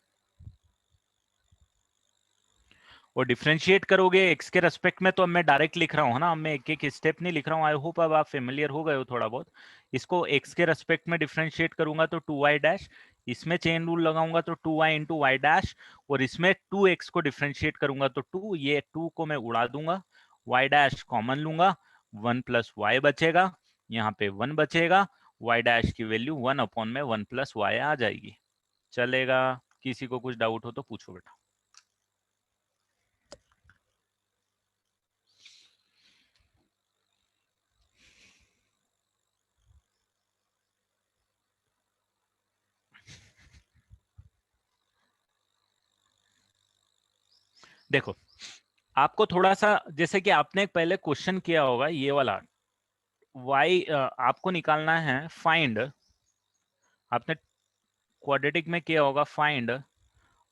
और डिफरेंशिएट करोगे x के रेस्पेक्ट में, तो अब मैं डायरेक्ट लिख रहा हूँ ना, अब मैं एक एक स्टेप नहीं लिख रहा हूँ। आई होप अब आप फेमिलियर हो गए हो थोड़ा बहुत। इसको x के रेस्पेक्ट में डिफरेंशिएट करूंगा तो 2y डैश, इसमें चेन रूल लगाऊंगा तो 2y इंटू वाई डैश, और इसमें 2x को डिफरेंशिएट करूंगा तो 2, ये 2 को मैं उड़ा दूंगा, y डैश कॉमन लूंगा, 1 + y बचेगा, यहाँ पे 1 बचेगा, y डैश की वैल्यू 1/1 + y आ जाएगी। चलेगा? किसी को कुछ डाउट हो तो पूछो बेटा। देखो आपको थोड़ा सा, जैसे कि आपने पहले क्वेश्चन किया होगा ये वाला, y आपको निकालना है फाइंड, आपने क्वाड्रेटिक में किया होगा find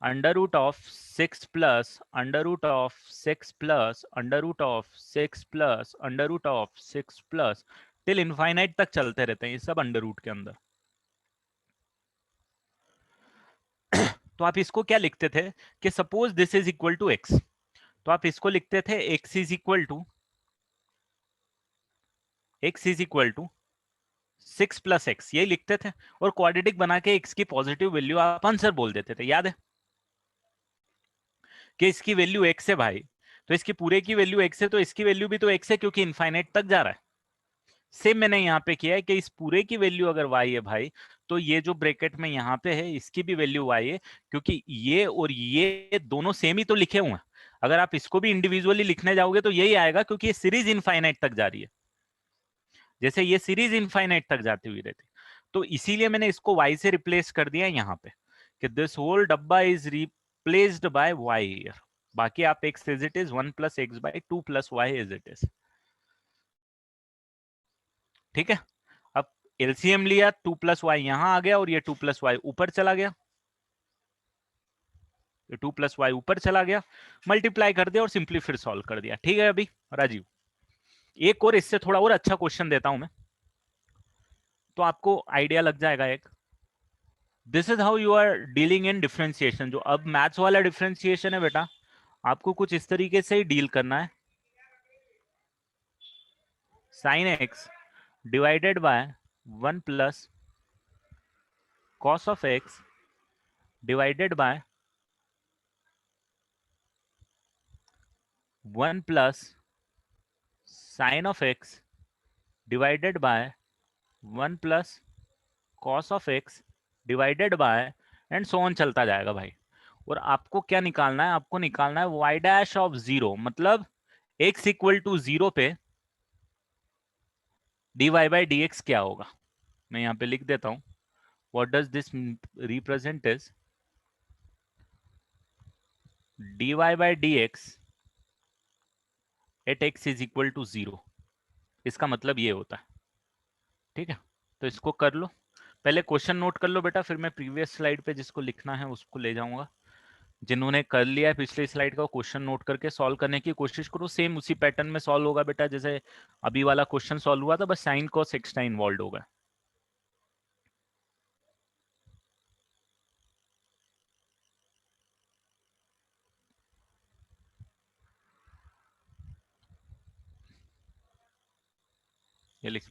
√6 plus √6 plus √6 plus √6 plus till infinite तक चलते रहते हैं ये सब अंडर रूट के अंदर। तो आप इसको क्या लिखते थे कि suppose this is equal to x, तो आप इसको लिखते थे x is equal to 6 + x, यही लिखते थे, और क्वाड्रेटिक बना के x की पॉजिटिव वैल्यू आप आंसर बोल देते थे, याद है कि इसकी वैल्यू x है भाई, तो इसकी पूरे की वैल्यू x है, तो इसकी वैल्यू भी तो x है क्योंकि इनफाइनाइट तक जा रहा है। सेम मैंने यहाँ पे किया है कि इस पूरे की वैल्यू अगर y है भाई, तो ये जो ब्रैकेट में यहाँ पे है इसकी भी वैल्यू y है, क्योंकि ये और ये दोनों सेम ही तो लिखे हुए हैं। अगर आप इसको भी इंडिविजुअली लिखने जाओगे तो यही आएगा, क्योंकि ये सीरीज इनफाइनाइट तक जा रही है, जैसे ये सीरीज इनफाइनाइट तक जाती हुई रहती। तो इसीलिए मैंने इसको y से रिप्लेस कर दिया यहाँ पे कि दिस होल डब्बा is replaced by y here. बाकी आप x as it is 1 + x/2 + y as it is. ठीक है? अब एलसीएम लिया, 2 प्लस वाई यहां आ गया और ये 2 प्लस वाई ऊपर चला गया, ये 2 प्लस वाई ऊपर चला गया, मल्टीप्लाई कर दिया और सिंपली फिर सॉल्व कर दिया। ठीक है अभी राजीव, एक और इससे थोड़ा और अच्छा क्वेश्चन देता हूं मैं, तो आपको आइडिया लग जाएगा एक। This is how you are dealing in differentiation. जो अब मैथ्स वाला डिफरेंशिएशन है बेटा, आपको कुछ इस तरीके से ही डील करना है। Sine x divided bye 1 plus cos of x divided bye 1 plus sign of x divided bye 1 plus cos of x divided bye and so on चलता जाएगा भाई। और आपको क्या निकालना है, आपको निकालना है वाई डैश ऑफ जीरो, मतलब एक्स इक्वल टू जीरो पे d y by d x क्या होगा। मैं यहां पे लिख देता हूं, what does this represent is d y by d x at x is equal to zero. इसका मतलब ये होता है। ठीक है, तो इसको कर लो, पहले क्वेश्चन नोट कर लो बेटा, फिर मैं प्रीवियस स्लाइड पे जिसको लिखना है उसको ले जाऊंगा। जिन्होंने कर लिया है पिछले स्लाइड का क्वेश्चन नोट करके सॉल्व करने की कोशिश करो, सेम उसी पैटर्न में सॉल्व होगा बेटा जैसे अभी वाला क्वेश्चन सॉल्व हुआ था, बस साइन कॉस एक्स्ट्रा इन्वॉल्व होगा। ये लिख,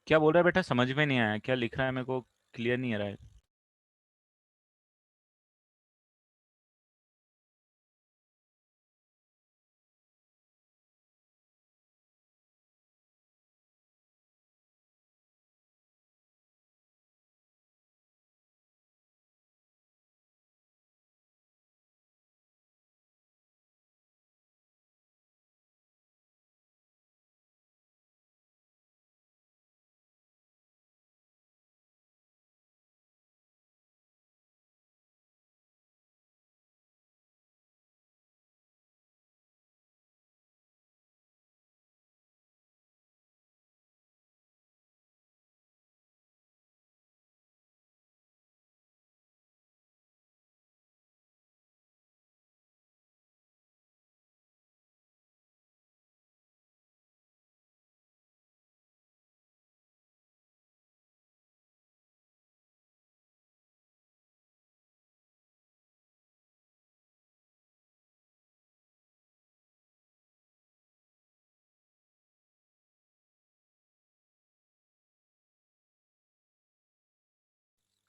क्या बोल रहा है बेटा, समझ में नहीं आया, क्या लिख रहा है मेरे को क्लियर नहीं आ रहा है।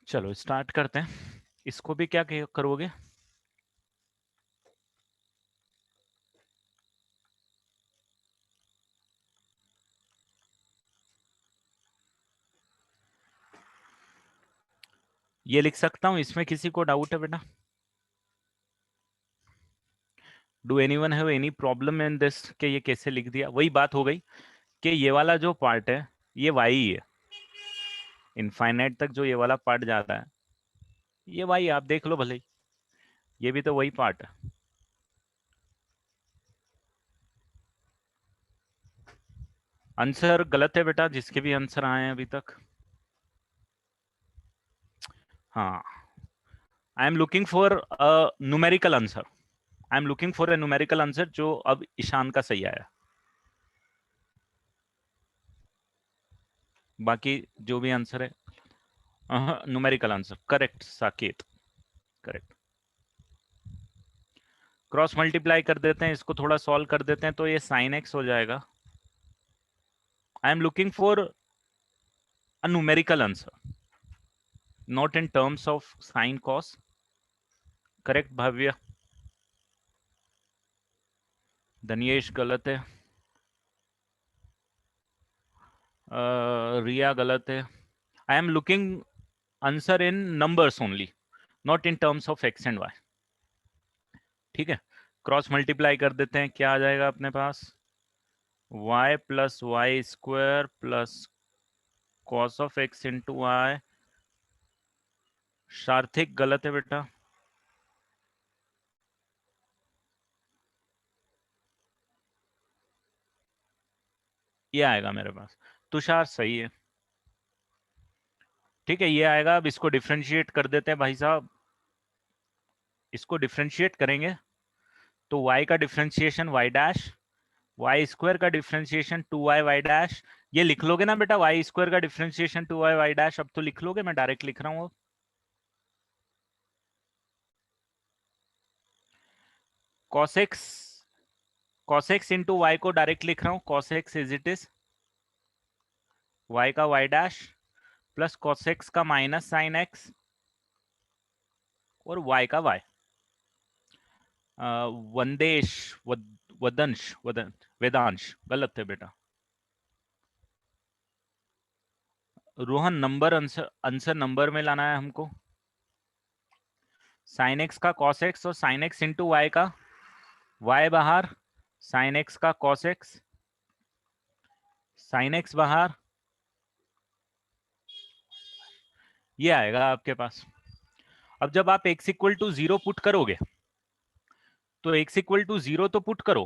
चलो स्टार्ट करते हैं, इसको भी क्या करोगे, ये लिख सकता हूं, इसमें किसी को डाउट है बेटा? Do anyone have any problem in this कि ये कैसे लिख दिया? वही बात हो गई कि ये वाला जो पार्ट है ये वाई ही है, इनफाइनाइट तक जो ये वाला पार्ट जाता है ये वाई, आप देख लो भले ही, ये भी तो वही पार्ट है। आंसर गलत है बेटा, जिसके भी आंसर आए हैं अभी तक। हाँ, आई am looking for a numerical answer, I am looking for a numerical answer, जो अब ईशान का सही आया। बाकी जो भी आंसर है, numerical answer correct Saket, correct. Cross multiply कर देते हैं, इसको थोड़ा सॉल्व कर देते हैं, तो ये साइन एक्स हो जाएगा। I am looking for a numerical answer, not in terms of sine cos. Correct Bhavya? Dhaniyesh गलत है, रिया गलत है. I am looking answer in numbers only, not in terms of x and y. ठीक है, क्रॉस मल्टीप्लाई कर देते हैं, क्या आ जाएगा अपने पास? y plus y square plus cos of x into y. Sarthik गलत है बेटा. ये आएगा मेरे पास. तुषार सही है. ठीक है, ये आएगा. अब इसको डिफरेंशिएट कर देते हैं भाई साहब. इसको डिफरेंशिएट करेंगे तो y का differentiation y dash, y square का डिफरेंशिएशन 2y y डैश. ये लिख लोगे ना बेटा, वाई स्क्वायर का डिफरेंशिएशन 2y y डैश. अब तो लिख लोगे, मैं डायरेक्ट लिख रहा हूँ. cos x इंटू वाई को डायरेक्ट लिख रहा हूँ. cos x is it is y का y dash plus cos x का माइनस साइन x और y का y. वंदेश वदंश वेदांश गलत है बेटा. रोहन नंबर आंसर नंबर में लाना है हमको. साइन एक्स का कॉस एक्स और साइन एक्स इंटू वाई का y बाहर, साइन एक्स का कॉस एक्स, साइन एक्स बाहर, ये आएगा आपके पास. अब जब आप x इक्वल टू 0 पुट करोगे तो x इक्वल टू 0 तो पुट करो.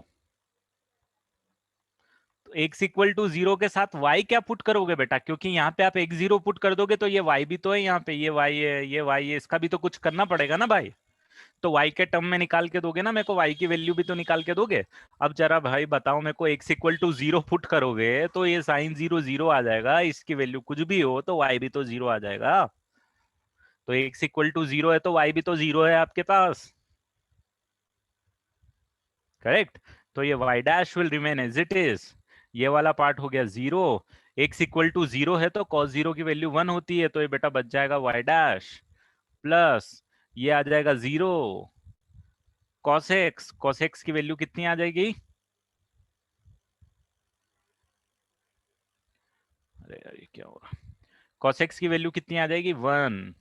तो x इक्वल टू 0 के साथ y क्या पुट करोगे बेटा? क्योंकि यहाँ पे आप x0 पुट कर दोगे तो ये y भी तो है यहाँ पे, ये y है, ये y है, इसका भी तो कुछ करना पड़ेगा ना भाई. तो y के टर्म में निकाल के दोगे ना मेरे को, y की वैल्यू भी तो निकाल के दोगे. अब जरा भाई बताओ मेरे को, x इक्वल टू 0 पुट करोगे तो ये साइन 0 0 आ जाएगा, इसकी वैल्यू कुछ भी हो तो y भी तो 0 आ जाएगा. तो x इक्वल टू 0 है तो y भी तो 0 है आपके पास. करेक्ट. तो ये y dash will remain as it is. ये वाला पार्ट हो गया 0. x इक्वल टू 0 है तो cos 0 की वैल्यू 1 होती है, तो ये बेटा बच जाएगा y डैश प्लस ये आ जाएगा 0 cos x. cos x की वैल्यू कितनी आ जाएगी? अरे यार ये क्या हो रहा? cos x की वैल्यू कितनी आ जाएगी? 1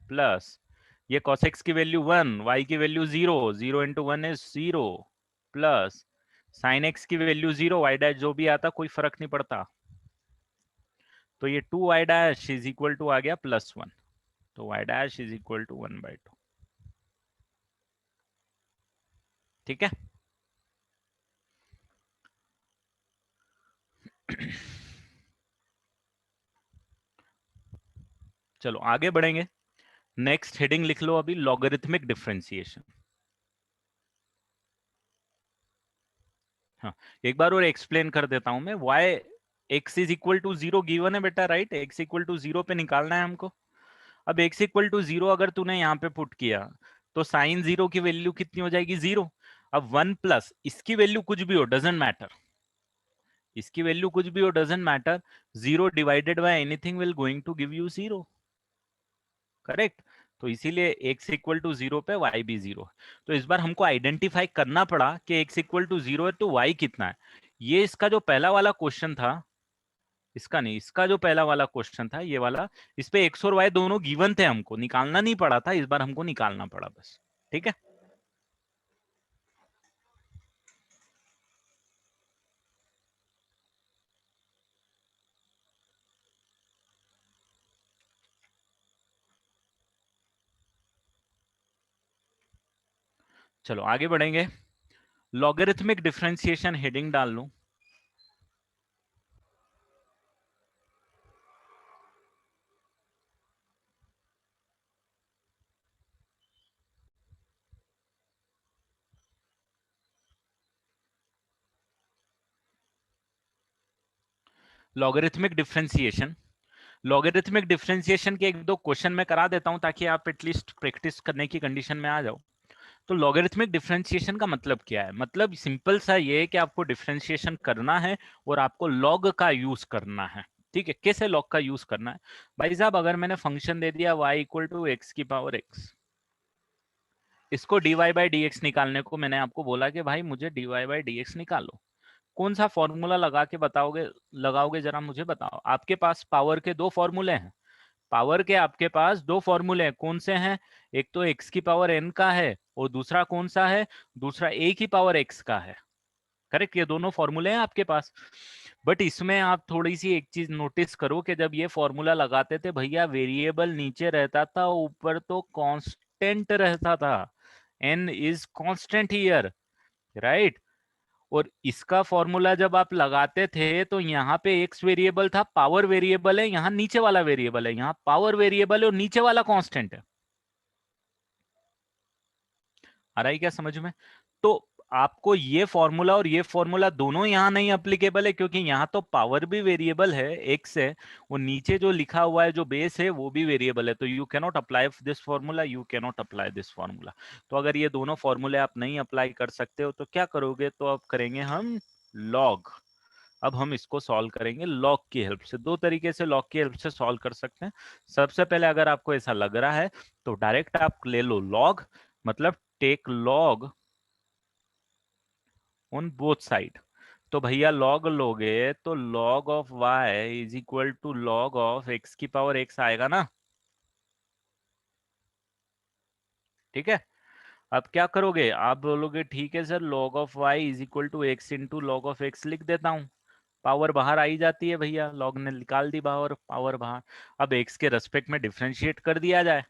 प्लस ये cos x की वैल्यू 1, y की value 0, 0 into 1 is 0 plus sin x की वैल्यू 0, y डैश जो भी आता कोई फर्क नहीं पड़ता. तो ये 2y dash is equal to आ गया +1. तो y dash is equal to 1/2. ठीक है. चलो आगे बढ़ेंगे. नेक्स्ट हेडिंग लिख लो अभी, लॉगरिथमिक डिफरेंशिएशन. हाँ, एक बार और एक्सप्लेन कर देता हूं मैं. y x is equal to 0 given है बेटा, राइट. x इक्वल टू 0 पे निकालना है हमको. अब x इक्वल टू 0 अगर तूने यहाँ पे पुट किया तो साइन 0 की वैल्यू कितनी हो जाएगी? 0. अब 1 प्लस इसकी वैल्यू कुछ भी हो, डजेंट मैटर. इसकी वैल्यू कुछ भी हो, doesn't matter. 0 divided by anything will going to give you 0. Correct. तो इसीलिए x इक्वल टू 0 पे y भी 0 है. तो इस बार हमको आइडेंटिफाई करना पड़ा कि x इक्वल टू 0 है तो y कितना है. ये इसका जो पहला वाला क्वेश्चन था, इसका नहीं, इसका जो पहला वाला क्वेश्चन था ये वाला, इस पे x और y दोनों गिवन थे, हमको निकालना नहीं पड़ा था. इस बार हमको निकालना पड़ा बस. ठीक है. चलो आगे बढ़ेंगे. लॉगरिथमिक डिफरेंशिएशन हेडिंग डाल लूं. Logarithmic differentiation. लॉगरिथमिक डिफरेंशिएशन के एक दो क्वेश्चन मैं करा देता हूं ताकि आप एटलीस्ट प्रैक्टिस करने की कंडीशन में आ जाओ. तो लॉगरिथमिक डिफरेंशिएशन का मतलब क्या है? मतलब सिंपल सा ये है कि आपको डिफरेंशिएशन करना है और आपको लॉग का यूज करना है. ठीक है, कैसे लॉग का यूज करना है भाई साहब। अगर मैंने फंक्शन दे दिया y इक्वल टू एक्स की पावर x, इसको dy बाई डी एक्स निकालने को मैंने आपको बोला कि भाई मुझे dy बाई डी एक्स निकालो। कौन सा फॉर्मूला लगा के बताओगे, लगाओगे जरा मुझे बताओ। आपके पास पावर के दो फॉर्मूले हैं, पावर के आपके पास दो फॉर्मूले हैं, कौन से हैं? एक तो x की पावर n का है और दूसरा कौन सा है? दूसरा a की पावर x का है। करेक्ट, ये दोनों फॉर्मूले हैं आपके पास। बट इसमें आप थोड़ी सी एक चीज नोटिस करो कि जब ये फॉर्मूला लगाते थे भैया, वेरिएबल नीचे रहता था, ऊपर तो कांस्टेंट रहता था। n is constant here, right. और इसका फॉर्मूला जब आप लगाते थे तो यहाँ पे एक्स वेरिएबल था, पावर वेरिएबल है, यहाँ नीचे वाला वेरिएबल है, यहाँ पावर वेरिएबल है और नीचे वाला कांस्टेंट है। आ रहा है क्या समझ में? तो आपको ये फॉर्मूला और ये फॉर्मूला दोनों यहाँ नहीं अप्लीकेबल है, क्योंकि यहाँ तो पावर भी वेरिएबल है, एक्स है, और नीचे जो लिखा हुआ है जो बेस है वो भी वेरिएबल है। तो you can not apply this formula, you can not apply this formula. तो अगर ये दोनों फॉर्मूले आप नहीं अप्लाई कर सकते हो तो क्या करोगे? तो अब करेंगे हम लॉग। अब हम इसको सॉल्व करेंगे लॉग की हेल्प से। दो तरीके से लॉग की हेल्प से सॉल्व कर सकते हैं। सबसे पहले अगर आपको ऐसा लग रहा है तो डायरेक्ट आप ले लो लॉग, मतलब take log on both side. तो भैया लॉग लोगे तो log of y is equal to log of x की पावर x आएगा ना? ठीक है। अब क्या करोगे? आप बोलोगे ठीक है sir, log of y is equal to x into log of x लिख देता हूं। पावर बाहर आई जाती है भैया, लॉग ने निकाल दी बाहर, पावर बाहर। अब x के रेस्पेक्ट में डिफरेंशिएट कर दिया जाए,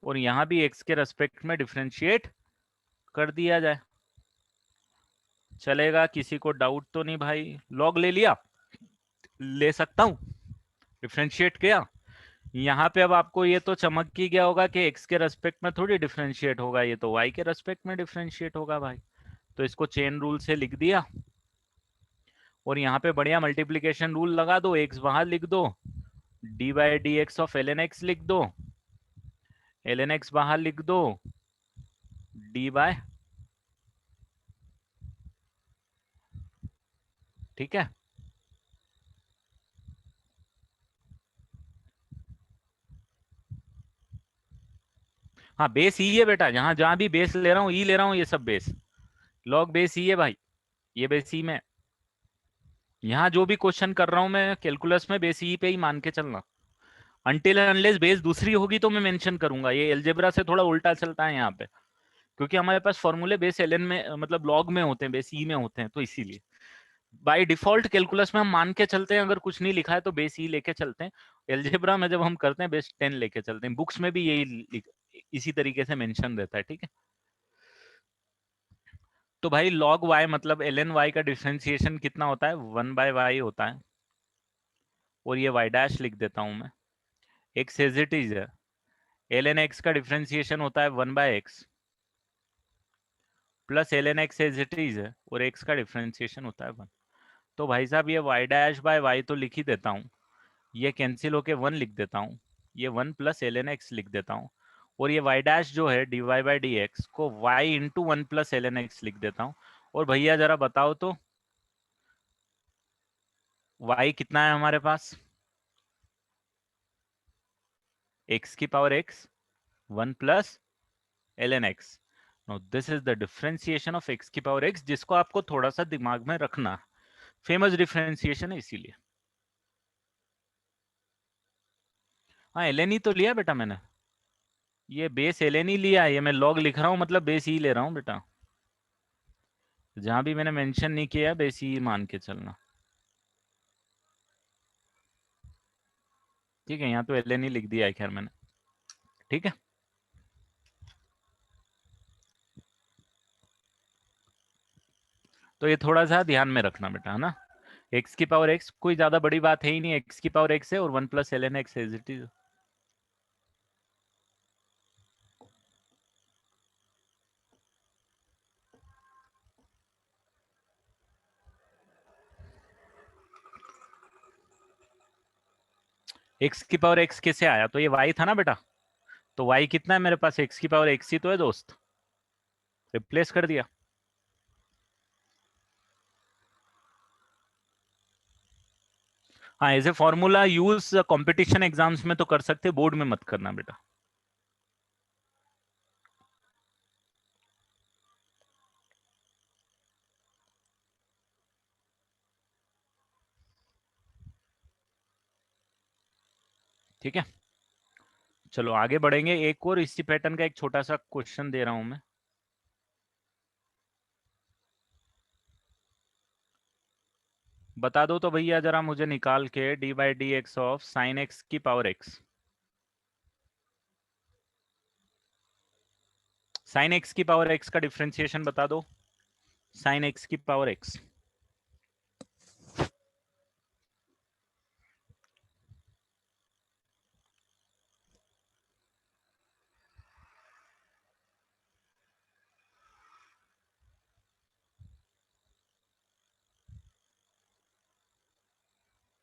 और यहां भी x के रेस्पेक्ट में डिफरेंशिएट कर दिया जाए। चलेगा? किसी को डाउट तो नहीं भाई? लॉग ले लिया, ले सकता हूं, डिफरेंशिएट किया। यहाँ पे अब आपको ये तो चमक ही गया होगा कि x के रेस्पेक्ट में थोड़ी डिफरेंशिएट होगा, ये तो y के रेस्पेक्ट में डिफरेंशिएट होगा भाई। तो इसको चेन रूल से लिख दिया, और यहाँ पे बढ़िया मल्टीप्लीकेशन रूल लगा दो, x बाहर लिख दो, d by d x of l n x लिख दो, एल एन एक्स बाहर लिख दो, डी बाय, ठीक है। हाँ, बेस ई है बेटा, जहां जहां भी बेस ले रहा हूँ ई ले रहा हूँ, ये सब बेस लॉग बेस ई है भाई, ये बेस ई में। यहाँ जो भी क्वेश्चन कर रहा हूँ मैं कैलकुलस में, बेस ई पे ही मान के चलना। अनटिल अनलेस बेस दूसरी होगी तो मैं मेंशन करूंगा। ये एलजेब्रा से थोड़ा उल्टा चलता है यहाँ पे, क्योंकि हमारे पास फॉर्मूले बेस एल एन में, मतलब लॉग में होते हैं, बेस ई में होते हैं, तो इसीलिए बाय डिफॉल्ट कैलकुलस में हम मान के चलते हैं, अगर कुछ नहीं लिखा है तो बेस ई लेके चलते हैं। एलजेब्रा में जब हम करते हैं बेस 10 लेके चलते हैं। बुक्स में भी यही इसी तरीके से मेंशन रहता है, ठीक है। तो भाई log y मतलब ln y का डिफरेंशिएशन कितना होता है? 1/y होता है, और ये y डैश लिख देता हूं मैं। x एज इट इज है, ln x का डिफरेंशिएशन होता है 1/x plus ln x as it is है, और x का डिफरेंशिएशन होता है 1। तो भाई साहब ये y डैश बाय y तो लिख ही देता हूँ, ये कैंसिल होके 1 लिख देता हूँ, ये 1 प्लस ln x लिख देता हूँ, और ये y डैश जो है dy बाई डी एक्स को y into 1 plus ln x लिख देता हूँ। और भैया जरा बताओ तो y कितना है हमारे पास? x की power x 1 plus ln x। Now this is the differentiation of x की पावर x, जिसको आपको थोड़ा सा दिमाग में रखना। फेमस डिफरेंशिएशन है इसीलिए। हाँ, ln ही तो लिया बेटा मैंने, ये बेस ln ही लिया है, ये मैं लॉग लिख रहा हूँ मतलब बेस ही ले रहा हूँ बेटा। जहां भी मैंने मेंशन नहीं किया बेस ही मान के चलना, ठीक है। यहाँ तो ln ही लिख दिया है खैर मैंने, ठीक है। तो ये थोड़ा सा ध्यान में रखना बेटा, है ना। x की पावर x कोई ज्यादा बड़ी बात है ही नहीं, x की पावर x है और 1 plus ln x as it is. x की पावर x कैसे आया? तो ये y था ना बेटा, तो y कितना है मेरे पास? x की पावर x ही तो है दोस्त, रिप्लेस कर दिया। हाँ, as a formula use competition exams में तो कर सकते, बोर्ड में मत करना बेटा। ठीक है, चलो आगे बढ़ेंगे। एक और इसी पैटर्न का एक छोटा सा क्वेश्चन दे रहा हूं मैं। बता दो तो भैया जरा मुझे निकाल के, D by d x of sine x की पावर एक्स, साइन एक्स की पावर एक्स का डिफ्रेंसिएशन बता दो। साइन एक्स की पावर एक्स,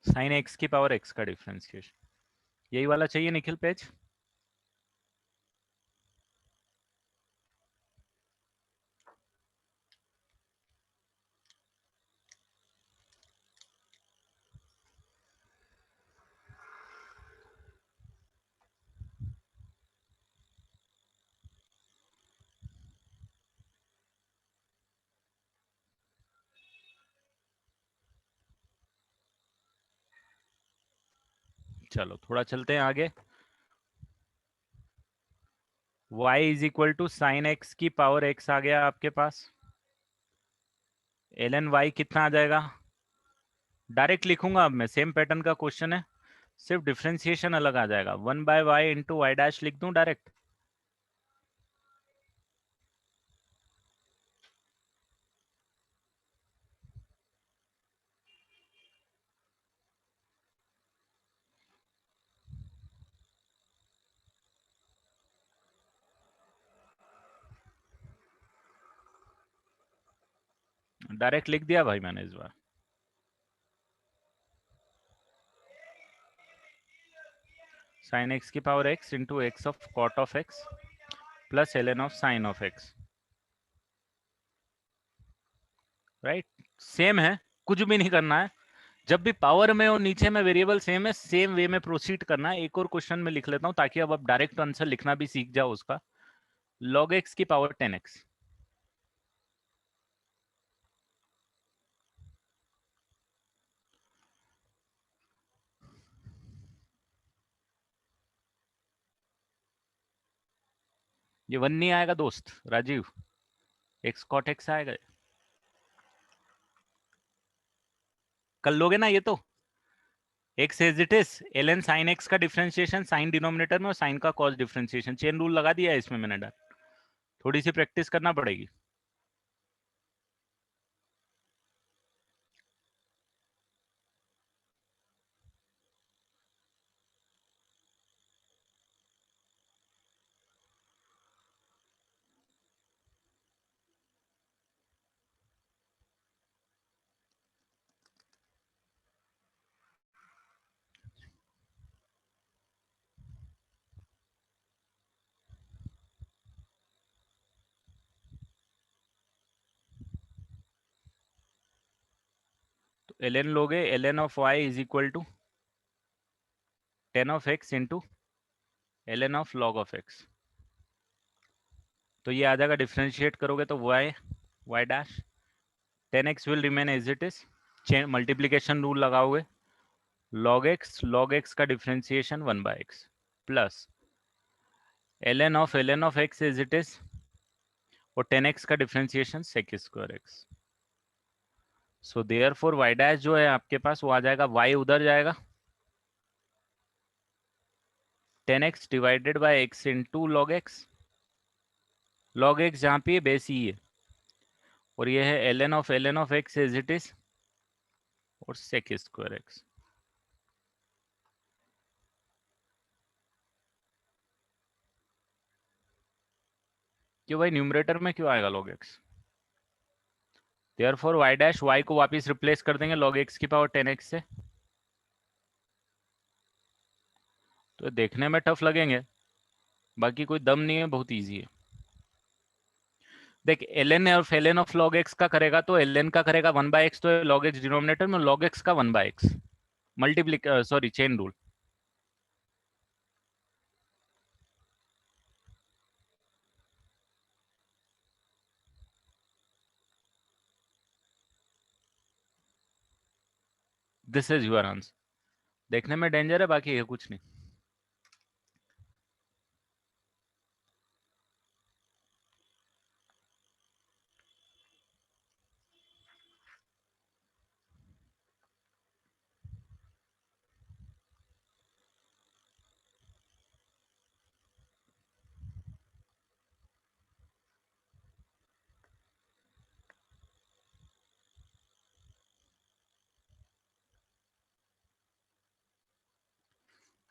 साइन एक्स की पावर एक्स का डिफ्रेंसिएशन, यही वाला चाहिए निखिल पेज। चलो थोड़ा चलते हैं आगे। y is equal to sine x की पावर x आ गया आपके पास। एल एन वाई कितना आ जाएगा, डायरेक्ट लिखूंगा अब मैं, सेम पैटर्न का क्वेश्चन है, सिर्फ डिफरेंशिएशन अलग आ जाएगा। 1/y इंटू वाई डैश लिख दूं डायरेक्ट। डायरेक्ट लिख दिया भाई मैंने इस बार। साइन एक्स की power x into x of cot of x plus l n of sine of x, right. Same है, कुछ भी नहीं करना है। जब भी पावर में और नीचे में वेरिएबल सेम है, सेम वे में प्रोसीड करना है। एक और क्वेश्चन में लिख लेता हूं ताकि अब आप डायरेक्ट आंसर लिखना भी सीख जाओ उसका। log x की पावर 10x, ये 1 नहीं आएगा दोस्त राजीव, x cot x आएगा। कर लोगे ना ये तो। x as it is ln sin x का डिफरेंशिएशन साइन डिनोमिनेटर में और साइन का कॉस डिफरेंशिएशन, चेन रूल लगा दिया है इसमें मैंने डर, थोड़ी सी प्रैक्टिस करना पड़ेगी। तो ln लोगे, ln of y is equal to 10 of x into ln of log of x। तो ये आ जाएगा, डिफरेंशिएट करोगे तो y dash 10x will remain as it is, chain multiplication rule लगाओगे, log x का differentiation 1/x plus ln of x as it is, और 10x का differentiation sec square x। So therefore y dash जो है आपके पास वो आ जाएगा, y उधर जाएगा 10x divided by x into log x जहाँ पे बेस ही है, और ये है ln of x as it is और sec स्क्वायर x। क्यों भाई, न्यूमरेटर में क्यों आएगा log x? Therefore y dash, y को वापस रिप्लेस कर देंगे log x की पावर 10x से। तो देखने में टफ लगेंगे, बाकी कोई दम नहीं है, बहुत इजी है। देख ln ऑफ log x का करेगा तो ln का करेगा 1/x, तो log x डिनोमिनेटर में, log x का 1/x sorry chain rule. This is your answer. देखने में डेंजर है, बाकी है कुछ नहीं।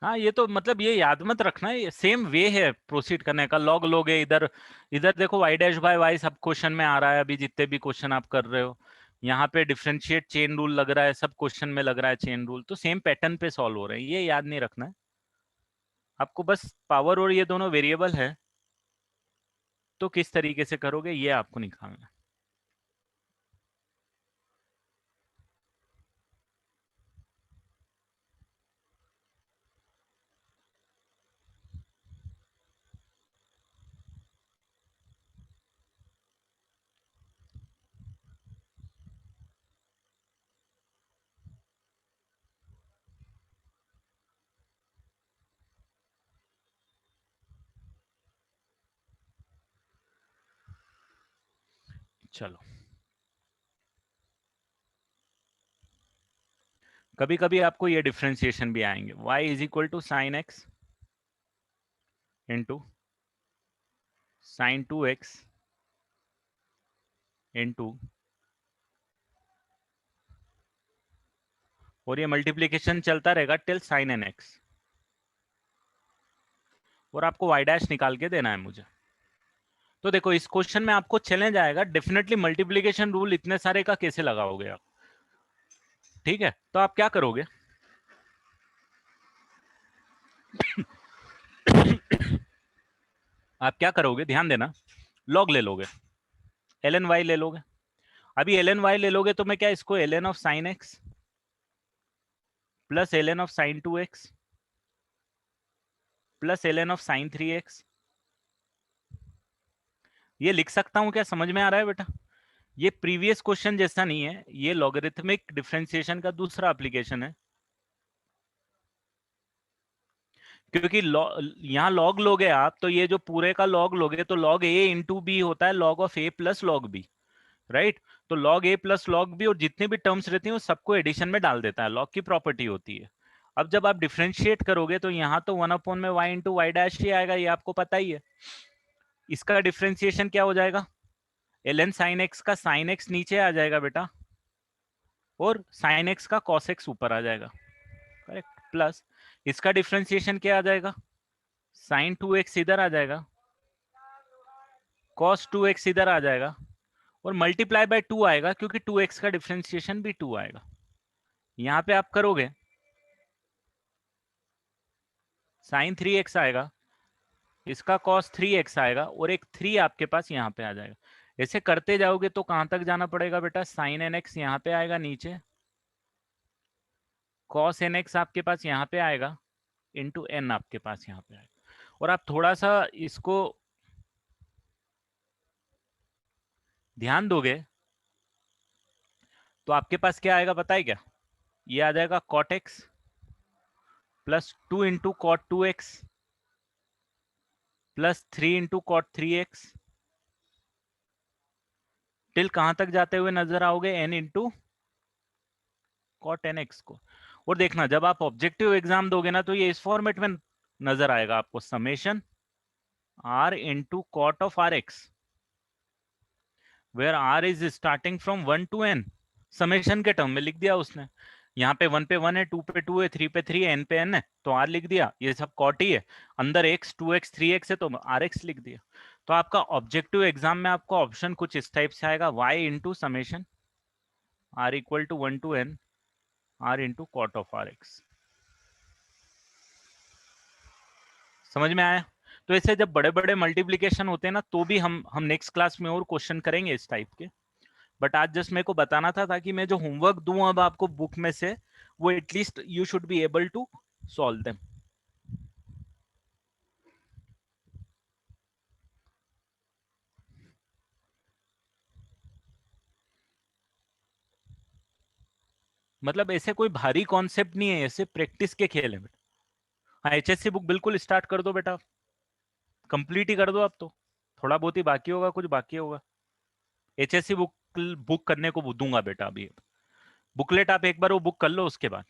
हाँ, ये तो मतलब ये याद मत रखना, ये सेम वे है प्रोसीड करने का। लॉग लोगे इधर, इधर देखो वाई डैश बाय वाई सब क्वेश्चन में आ रहा है, अभी जितने भी क्वेश्चन आप कर रहे हो। यहाँ पे डिफरेंशिएट चेन रूल लग रहा है, सब क्वेश्चन में लग रहा है चेन रूल, तो सेम पैटर्न पे सॉल्व हो रहे हैं, ये याद नहीं रखना है आपको। बस पावर और ये दोनों वेरिएबल है, तो किस तरीके से करोगे ये आपको निकालना है। चलो, कभी कभी आपको ये डिफ्रेंसिएशन भी आएंगे, y is equal to sine x into sine 2x into, और ये मल्टीप्लीकेशन चलता रहेगा टिल साइन एन एक्स, और आपको वाई डैश निकाल के देना है मुझे। तो देखो इस क्वेश्चन में आपको चैलेंज आएगा डेफिनेटली, मल्टीप्लीकेशन रूल इतने सारे का कैसे लगाओगे आप। ठीक है, तो आप क्या करोगे, आप क्या करोगे ध्यान देना, लॉग ले लोगे, एल एन वाई ले लोगे। अभी एल एन वाई ले लोगे तो मैं क्या इसको l n of sine x plus l n of sine 2x plus l n of sine 3x ये लिख सकता हूं क्या, समझ में आ रहा है बेटा। ये प्रीवियस क्वेश्चन जैसा नहीं है, ये लॉगरिथमिक डिफरेंशिएशन का दूसरा एप्लीकेशन है। क्योंकि यहाँ लॉग लोगे आप, तो ये जो पूरे का लॉग लोगे तो लॉग ए इंटू बी होता है, log of a plus log b, right. तो log a plus log b और जितने भी टर्म्स रहती हैं वो सबको एडिशन में डाल देता है, लॉग की प्रॉपर्टी होती है। अब जब आप डिफरेंशिएट करोगे तो यहाँ तो 1 में वाई इंटू वाई डैश ही आएगा, ये आपको पता ही है। इसका डिफरेंशिएशन क्या हो जाएगा, एल एन साइन एक्स का साइन एक्स नीचे आ जाएगा बेटा, और साइन एक्स का कॉस एक्स ऊपर आ जाएगा, करेक्ट। प्लस इसका डिफरेंशिएशन क्या आ जाएगा, साइन 2x इधर आ जाएगा, कॉस 2x इधर आ जाएगा, और मल्टीप्लाई बाय 2 आएगा, क्योंकि 2x का डिफरेंशिएशन भी 2 आएगा। यहाँ पे आप करोगे साइन 3x आएगा, इसका कॉस 3x आएगा, और एक 3 आपके पास यहाँ पे आ जाएगा। ऐसे करते जाओगे तो कहां तक जाना पड़ेगा बेटा, साइन एन एक्स यहाँ पे आएगा नीचे, कॉस एन एक्स आपके पास यहाँ पे आएगा, इंटू एन आपके पास यहाँ पे आएगा। और आप थोड़ा सा इसको ध्यान दोगे तो आपके पास क्या आएगा पता है क्या, ये आ जाएगा cot x plus 2 into cot 2x plus 3 into cot 3x, till कहां तक जाते हुए नजर आओगे, n into cot n x को। और देखना जब आप ऑब्जेक्टिव एग्जाम दोगे ना तो ये इस फॉर्मेट में नजर आएगा आपको, summation r into cot of r x, where r is starting from 1 to n। Summation के टर्म में लिख दिया उसने, यहाँ पे 1 पे 1 है, 2 पे 2 है, 3 पे 3 है, n पे n है, तो r लिख दिया, ये सब कॉट ही है। अंदर x 2x 3x है तो rx लिख दिया। तो आपका ऑब्जेक्टिव एग्जाम में आपको ऑप्शन कुछ इस टाइप से आएगा, y into summation r equal to 1 to n r into cot of r x. समझ में आया। तो ऐसे जब बड़े बड़े मल्टीप्लीकेशन होते हैं ना, तो भी हम नेक्स्ट क्लास में और क्वेश्चन करेंगे इस टाइप के। बट आज जस्ट मेरे को बताना था ताकि मैं जो होमवर्क दूं अब आपको बुक में से, वो at least you should be able to solve them. मतलब ऐसे कोई भारी कॉन्सेप्ट नहीं है, ऐसे प्रैक्टिस के खेल है। हाँ, एचएससी बुक बिल्कुल स्टार्ट कर दो बेटा, कंप्लीट ही कर दो। अब तो थोड़ा बहुत ही बाकी होगा, कुछ बाकी होगा। एचएससी बुक बुक करने को दूंगा बेटा अभी। बुकलेट आप एक बार वो बुक कर लो, उसके बाद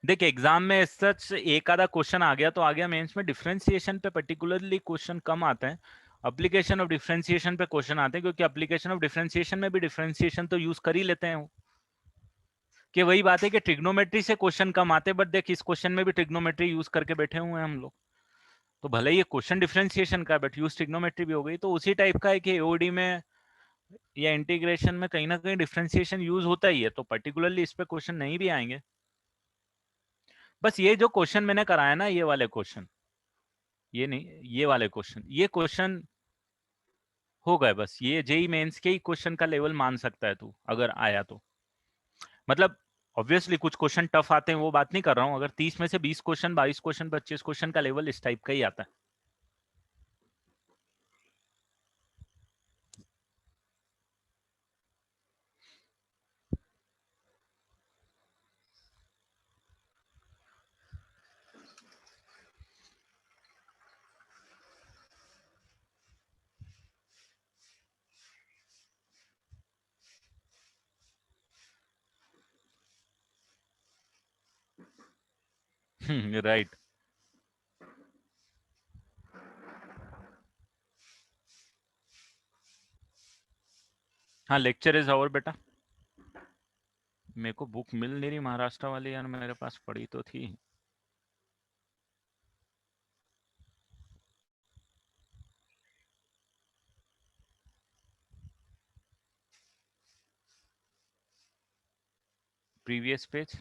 देख एग्जाम में सच एक आधा क्वेश्चन आ गया तो आ गया। मेंस में डिफरेंशिएशन पे पर्टिकुलरली क्वेश्चन कम आते हैं। अप्लीकेशन ऑफ डिफरेंशिएशन पे क्वेश्चन आते हैं, क्योंकि अप्लीकेशन ऑफ डिफरेंशिएशन में भी डिफरेंशिएशन तो यूज कर ही लेते हैं। कि वही बात है कि ट्रिग्नोमेट्री से क्वेश्चन कम आते, बट देख इस क्वेश्चन में भी ट्रिग्नोमेट्री यूज करके बैठे हुए हैं हम लोग। तो भले ही ये क्वेश्चन डिफरेंशिएशन का, बट यूज ट्रिग्नोमेट्री भी हो गई। तो उसी टाइप का है कि एओडी में या इंटीग्रेशन में कहीं ना कहीं डिफरेंशिएशन यूज होता ही है, तो पर्टिकुलरली इस पे क्वेश्चन नहीं भी आएंगे। बस ये जो क्वेश्चन मैंने कराया ना, ये वाले क्वेश्चन, ये नहीं, ये वाले क्वेश्चन, ये क्वेश्चन हो गए बस। ये जेई मेंस के ही क्वेश्चन का लेवल मान सकता है तू, अगर आया तो। मतलब ऑब्वियसली कुछ क्वेश्चन टफ आते हैं, वो बात नहीं कर रहा हूं। अगर 30 में से 20 क्वेश्चन, 22 क्वेश्चन, 25 क्वेश्चन का लेवल इस टाइप का ही आता है। राइट। हाँ, लेक्चर इज ओवर बेटा। मेरे को बुक मिल नहीं रही महाराष्ट्र वाली यार, मेरे पास पड़ी तो थी। Previous page.